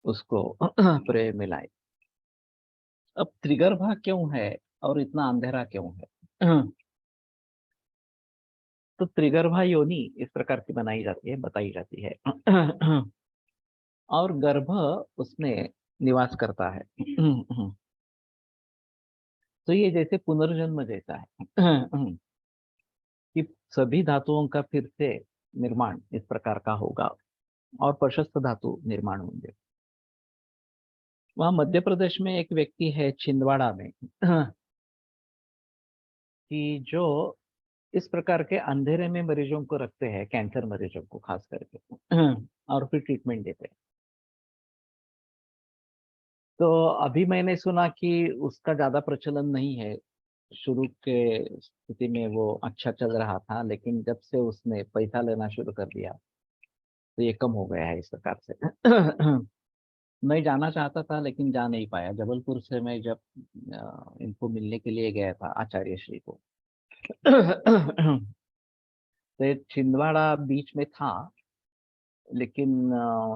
उसको प्रेम मिलाए. अब त्रिगर्भा क्यों है और इतना अंधेरा क्यों है? तो त्रिगर्भा योनि इस प्रकार की बनाई जाती है, बताई जाती है. और गर्भ उसमें निवास करता है. तो ये जैसे पुनर्जन्म जैसा है कि सभी धातुओं का फिर से निर्माण इस प्रकार का होगा और प्रशस्त धातु निर्माण होंगे. वहाँ मध्य प्रदेश में एक व्यक्ति है छिंदवाड़ा में कि जो इस प्रकार के अंधेरे में मरीजों को रखते हैं, कैंसर मरीजों को खास करके, और फिर ट्रीटमेंट देते हैं. तो अभी मैंने सुना कि उसका ज्यादा प्रचलन नहीं है. शुरू के स्थिति में वो अच्छा चल रहा था, लेकिन जब से उसने पैसा लेना शुरू कर दिया तो ये कम हो गया है इस प्रकार से. मैं जाना चाहता था लेकिन जा नहीं पाया. जबलपुर से मैं जब इनको मिलने के लिए गया था आचार्य श्री को, तो ये छिंदवाड़ा बीच में था. लेकिन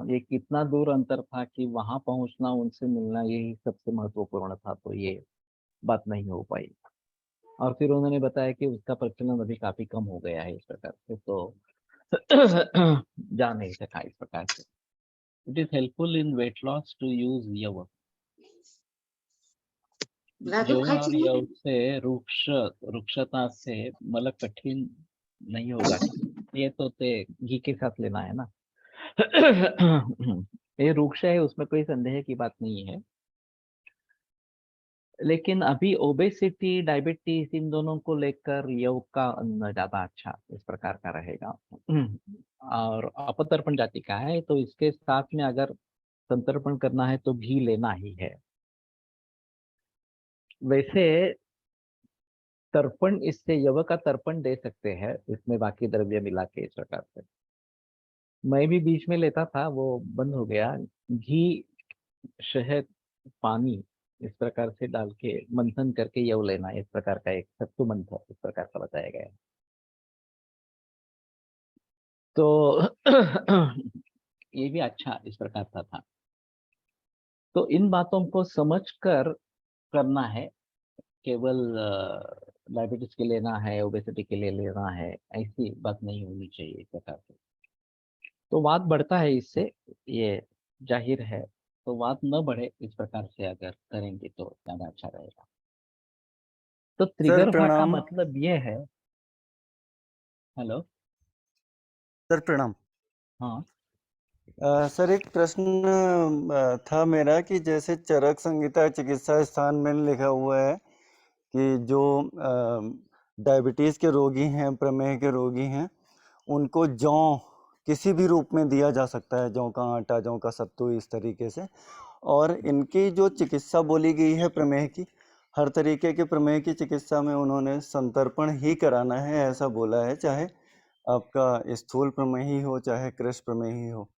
ये कितना दूर अंतर था कि वहां पहुंचना, उनसे मिलना, यही सबसे महत्वपूर्ण था. तो ये बात नहीं हो पाई. और फिर उन्होंने बताया कि उसका प्रचलन अभी काफी कम हो गया है इस प्रकार से. तो जा नहीं सका इस प्रकार से. It is helpful in weight loss to use यव. यव और यव से रुक्षता से मतलब कठिन नहीं होगा. ये तो ते घी के साथ लेना है ना. ये रुक्ष है, उसमें कोई संदेह की बात नहीं है. लेकिन अभी ओबेसिटी, डायबिटीज, इन दोनों को लेकर योग का अन्न ज्यादा अच्छा इस प्रकार का रहेगा. और अपतर्पण जाति का है तो इसके साथ में अगर संतर्पण करना है तो घी लेना ही है. वैसे तर्पण, इससे यव का तर्पण दे सकते हैं इसमें बाकी द्रव्य मिला के इस प्रकार से. मैं भी बीच में लेता था, वो बंद हो गया. घी, शहद, पानी इस प्रकार से डाल के मंथन करके यव लेना, इस प्रकार का एक सत्तु मंत्र इस प्रकार का बताया गया है. तो ये भी अच्छा इस प्रकार का था. तो इन बातों को समझकर करना है. केवल डायबिटीज के लिए लेना है, ओबेसिटी के लिए लेना है, ऐसी बात नहीं होनी चाहिए इस प्रकार से. तो वात बढ़ता है इससे, ये जाहिर है. तो वात न बढ़े इस प्रकार से अगर करेंगे तो ज्यादा अच्छा रहेगा. तो सर त्रिगर्भा का प्रणाम. मतलब ये है. हेलो. सर प्रणाम. हाँ. सर एक प्रश्न था मेरा कि जैसे चरक संहिता चिकित्सा स्थान में लिखा हुआ है कि जो डायबिटीज़ के रोगी हैं, प्रमेह के रोगी हैं, उनको जौ किसी भी रूप में दिया जा सकता है, जौ का आटा, जौ का सत्तू, इस तरीके से. और इनकी जो चिकित्सा बोली गई है प्रमेह की, हर तरीके के प्रमेह की चिकित्सा में उन्होंने संतर्पण ही कराना है ऐसा बोला है, चाहे आपका स्थूल प्रमेह ही हो चाहे कृश प्रमेह ही हो.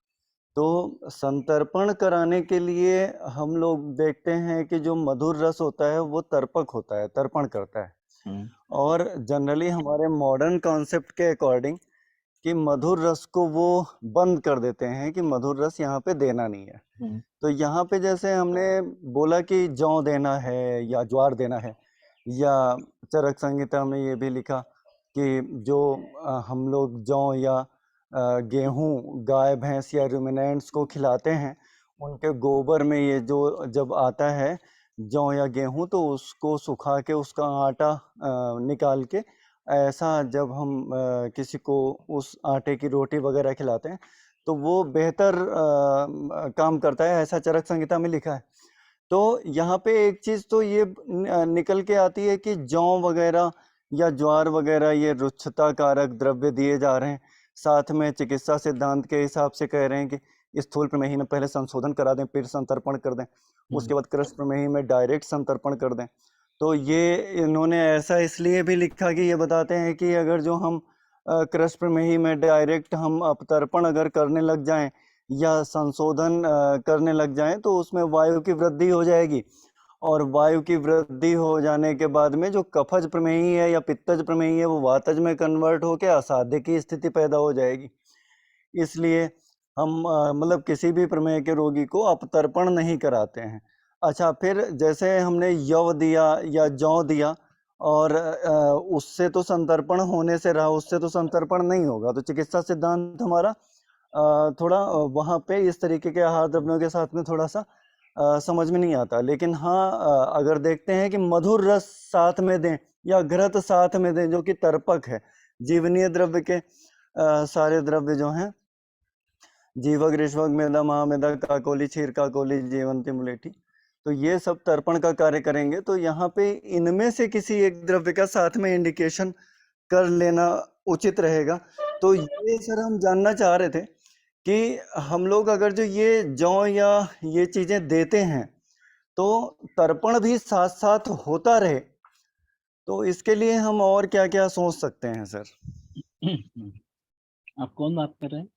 तो संतर्पण कराने के लिए हम लोग देखते हैं कि जो मधुर रस होता है वो तर्पक होता है, तर्पण करता है. और जनरली हमारे मॉडर्न कॉन्सेप्ट के अकॉर्डिंग कि मधुर रस को वो बंद कर देते हैं कि मधुर रस यहाँ पे देना नहीं है। तो यहाँ पे जैसे हमने बोला कि जौ देना है या ज्वार देना है, या चरक संहिता में ये भी लिखा कि जो हम लोग जौ या गेहूं गाय भैंस या रुमिनेंट्स को खिलाते हैं, उनके गोबर में ये जो जब आता है जौ या गेहूं, तो उसको सुखा के उसका आटा निकाल के ऐसा जब हम किसी को उस आटे की रोटी वगैरह खिलाते हैं तो वो बेहतर काम करता है, ऐसा चरक संहिता में लिखा है। तो यहाँ पे एक चीज तो ये निकल के आती है कि जौ वगैरह या ज्वार वगैरह ये रुक्षता कारक द्रव्य दिए जा रहे हैं। साथ में चिकित्सा सिद्धांत के हिसाब से कह रहे हैं कि स्थूल प्रमेही में पहले संशोधन करा दें, फिर संतर्पण कर दें, उसके बाद कृष्ण प्रमेही में डायरेक्ट संतर्पण कर दें। तो ये इन्होंने ऐसा इसलिए भी लिखा कि ये बताते हैं कि अगर जो हम कृष्ण प्रमेही में डायरेक्ट हम अपतर्पण अगर करने लग जाएं या संशोधन करने लग जाएं तो उसमें वायु की वृद्धि हो जाएगी, और वायु की वृद्धि हो जाने के बाद में जो कफज प्रमेही है या पित्तज प्रमेही है वो वातज में कन्वर्ट होकर असाध्य की स्थिति पैदा हो जाएगी। इसलिए हम मतलब किसी भी प्रमेह के रोगी को अपतर्पण नहीं कराते हैं। अच्छा, फिर जैसे हमने यव दिया या जौ दिया और उससे तो संतर्पण होने से रहा, उससे तो संतर्पण नहीं होगा, तो चिकित्सा सिद्धांत हमारा थोड़ा वहाँ पे इस तरीके के आहार द्रव्यों के साथ में थोड़ा सा समझ में नहीं आता। लेकिन हाँ, अगर देखते हैं कि मधुर रस साथ में दें या घृत साथ में दें जो कि तर्पक है, जीवनीय द्रव्य के सारे द्रव्य जो हैं, जीवक ऋष्वक मेधा महामेधा काकोली क्षीर काकोली जीवंती मुलेठी, तो ये सब तर्पण का कार्य करेंगे। तो यहाँ पे इनमें से किसी एक द्रव्य का साथ में इंडिकेशन कर लेना उचित रहेगा। तो ये सर हम जानना चाह रहे थे कि हम लोग अगर जो ये जौ या ये चीजें देते हैं तो तर्पण भी साथ साथ होता रहे, तो इसके लिए हम और क्या क्या सोच सकते हैं सर? आप कौन बात कर रहे हैं?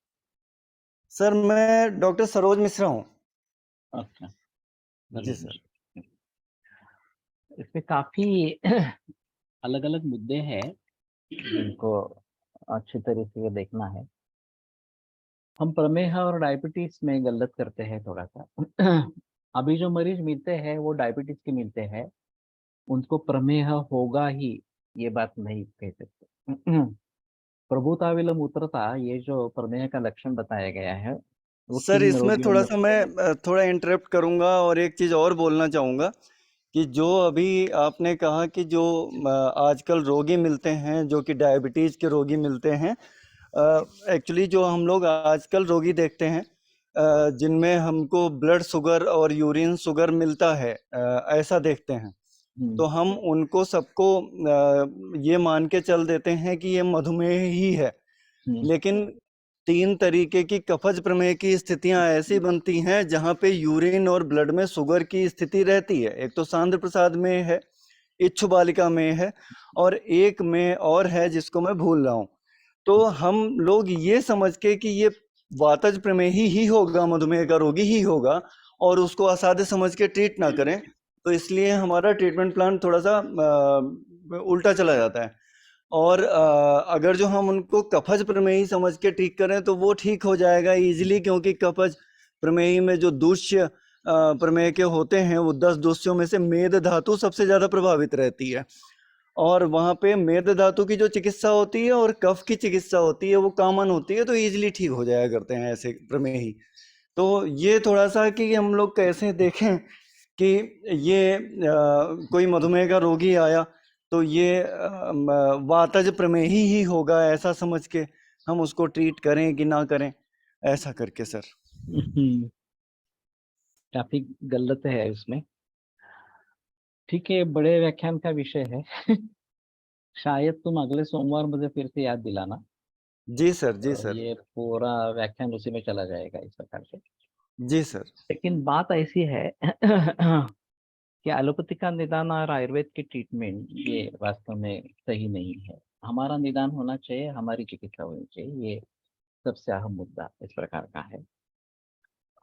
सर मैं डॉक्टर सरोज मिश्रा हूँ। अच्छा, जी सर। इसमें काफी अलग अलग मुद्दे हैं जिनको अच्छी तरीके से देखना है। हम प्रमेह और डायबिटीज में गलत करते हैं थोड़ा सा। अभी जो मरीज मिलते हैं वो डायबिटीज के मिलते हैं, उनको प्रमेह होगा ही ये बात नहीं कह सकते। प्रभुता विलंब उतरता ये जो प्रमेह का लक्षण बताया गया है वो सर किन इसमें रोगियों थोड़ा में सा मैं थोड़ा इंटरप्ट करूंगा और एक चीज़ और बोलना चाहूँगा कि जो अभी आपने कहा कि जो आजकल रोगी मिलते हैं जो कि डायबिटीज़ के रोगी मिलते हैं, एक्चुअली जो हम लोग आजकल रोगी देखते हैं जिनमें हमको ब्लड शुगर और यूरिन शुगर मिलता है, ऐसा देखते हैं, तो हम उनको सबको ये मान के चल देते हैं कि ये मधुमेह ही है। लेकिन 3 तरीके की कफज प्रमेह की स्थितियां ऐसी बनती हैं जहां पे यूरिन और ब्लड में शुगर की स्थिति रहती है। एक तो सांद्र प्रसाद में है, इच्छु बालिका में है, और एक में और है जिसको मैं भूल रहा हूँ। तो हम लोग ये समझ के कि ये वातज प्रमेही ही होगा, मधुमेह का रोगी ही होगा, और उसको असाध्य समझ के ट्रीट ना करें, तो इसलिए हमारा ट्रीटमेंट प्लान थोड़ा सा उल्टा चला जाता है। और अगर जो हम उनको कफज प्रमेही समझ के ठीक करें तो वो ठीक हो जाएगा इजीली, क्योंकि कफज प्रमेही में जो दूष्य प्रमेह के होते हैं वो 10 दूष्यों में से मेद धातु सबसे ज्यादा प्रभावित रहती है, और वहां पे मेद धातु की जो चिकित्सा होती है और कफ की चिकित्सा होती है वो कॉमन होती है, तो इजीली ठीक हो जाया करते हैं ऐसे प्रमेही। तो ये थोड़ा सा कि हम लोग कैसे देखें कि ये कोई मधुमेह का रोगी आया तो ये वातज प्रमेही ही होगा ऐसा समझ के हम उसको ट्रीट करें कि ना करें, ऐसा करके सर। काफी गलत है इसमें। ठीक है, बड़े व्याख्यान का विषय है। शायद तुम अगले सोमवार मुझे फिर से याद दिलाना, जी सर, जी तो सर। ये पूरा व्याख्यान उसी में चला जाएगा इस प्रकार से। जी सर। लेकिन बात ऐसी है कि एलोपैथी का निदान और आयुर्वेद की ट्रीटमेंट ये वास्तव में सही नहीं है। हमारा निदान होना चाहिए, हमारी चिकित्सा होनी चाहिए, ये सबसे अहम मुद्दा इस प्रकार का है।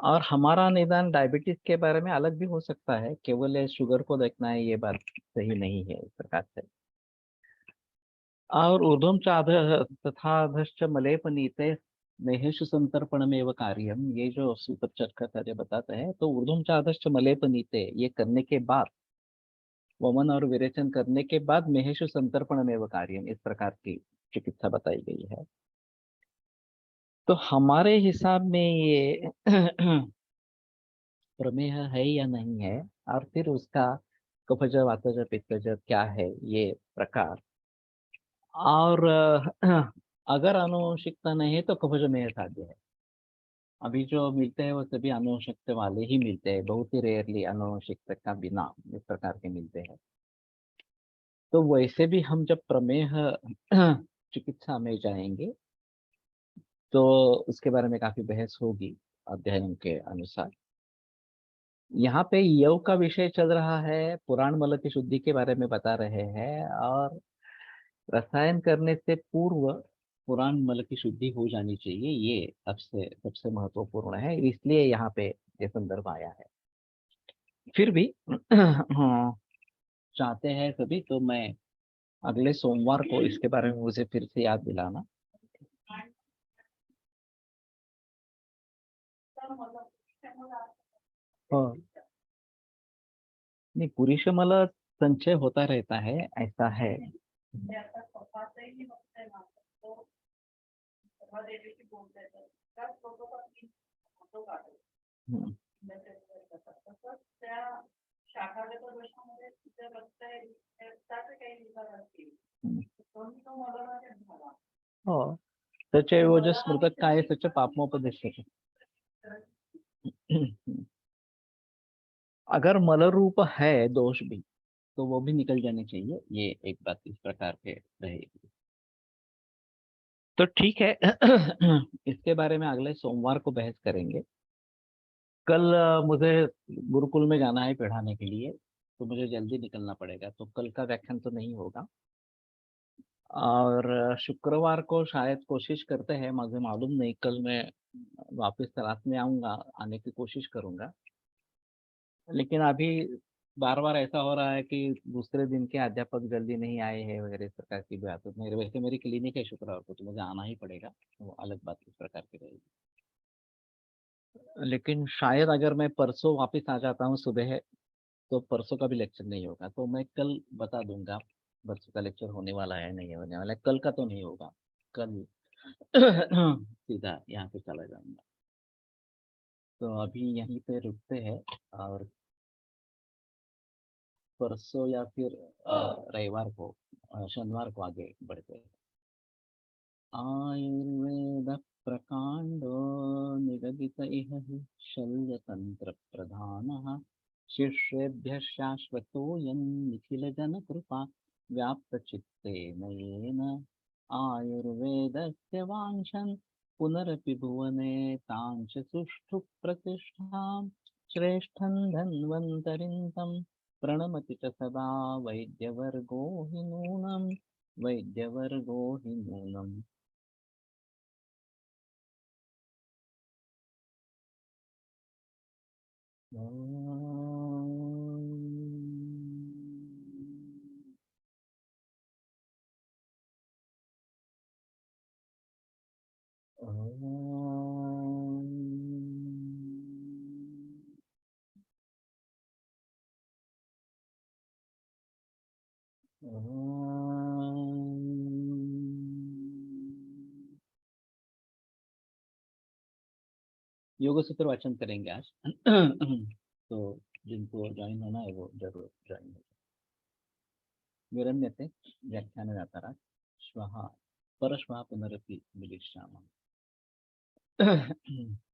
और हमारा निदान डायबिटीज के बारे में अलग भी हो सकता है, केवल ये शुगर को देखना है ये बात सही नहीं है इस प्रकार से। और ऊर्ध्वं च अधः तथा अधश्च मलेपनीते नेहेषु संतर्पणमेव कार्यम, ये जो सूत्र चरखाचार्य बताते हैं, तो ऊर्ध्वं च अधश्च मलेपनीते, ये करने के बाद, वमन और विरेचन करने के बाद महेशु संतर्पणमेव कार्यम, इस प्रकार की चिकित्सा बताई गई है। तो हमारे हिसाब में ये प्रमेह है या नहीं है, और फिर उसका कफज वातज पित्तज क्या है ये प्रकार, और अगर आनुवंशिकता नहीं है तो कफज में साध्य है। अभी जो मिलते हैं वो सभी आनुवंशिकता वाले ही मिलते हैं, बहुत ही रेयरली आनुवंशिकता का बिना इस प्रकार के मिलते हैं। तो वैसे भी हम जब प्रमेह चिकित्सा में जाएंगे तो उसके बारे में काफी बहस होगी अध्ययन के अनुसार। यहाँ पे यव का विषय चल रहा है, पुराण मल की शुद्धि के बारे में बता रहे हैं, और रसायन करने से पूर्व पुराण मल की शुद्धि हो जानी चाहिए, ये सबसे सबसे महत्वपूर्ण है, इसलिए यहाँ पे ये संदर्भ आया है। फिर भी हाँ, चाहते हैं सभी तो मैं अगले सोमवार को इसके बारे में मुझे फिर से याद दिलाना। हाँ, नहीं पुरुष मल संचय होता रहता है, ऐसा है। हम्म, हम्म, हाँ, सच वो जो स्मृतक का है सच पापमोपदेश। अगर मल रूप है दोष भी तो वो भी निकल जाने चाहिए, ये एक बात इस प्रकार के रहेगी। तो ठीक है, इसके बारे में अगले सोमवार को बहस करेंगे। कल मुझे गुरुकुल में जाना है पढ़ाने के लिए, तो मुझे जल्दी निकलना पड़ेगा, तो कल का व्याख्यान तो नहीं होगा। और शुक्रवार को शायद कोशिश करते हैं, मुझे मालूम नहीं, कल मैं वापस क्लास में आऊँगा, आने की कोशिश करूँगा। लेकिन अभी बार बार ऐसा हो रहा है कि दूसरे दिन के अध्यापक जल्दी नहीं आए हैं वगैरह इस प्रकार की बात। तो मेरे वैसे मेरी क्लिनिक है शुक्रवार को, तो मुझे आना ही पड़ेगा, वो अलग बात इस प्रकार की रहेगी। लेकिन शायद अगर मैं परसों वापस आ जाता हूँ सुबह, तो परसों का भी लेक्चर नहीं होगा, तो मैं कल बता दूंगा परसों का लेक्चर होने वाला है नहीं होने वाला है। कल का तो नहीं होगा, कल सीधा यहाँ पे चला जाऊंगा। तो अभी यहीं पे रुकते हैं, और परसों या फिर रविवार को, शनिवार को आगे बढ़ते हैं। आयुर्वेद प्रकांडो निगदित इह हि शल्यतंत्र प्रधानः, शिष्येभ्यः शाश्वतोऽयं निखिलजनकृपा व्याप्तचित्तेन येन। आयुर्वेदस्य वाञ्छन् पुनरपि भुवने तां च सुष्ठु प्रतिष्ठां, श्रेष्ठं धन्वन्तरिं तं प्रणमति च सदा वैद्यवर्गो हि नूनम्, वैद्यवर्गो हि नूनम्। योग सूत्र वाचन करेंगे आज। तो जिनको ज्वाइन होना है वो जरूर ज्वाइन हो। विरम्यते व्याख्यान व्यापारा श्वः परश्वः पुनरपि मिलिष्यामः।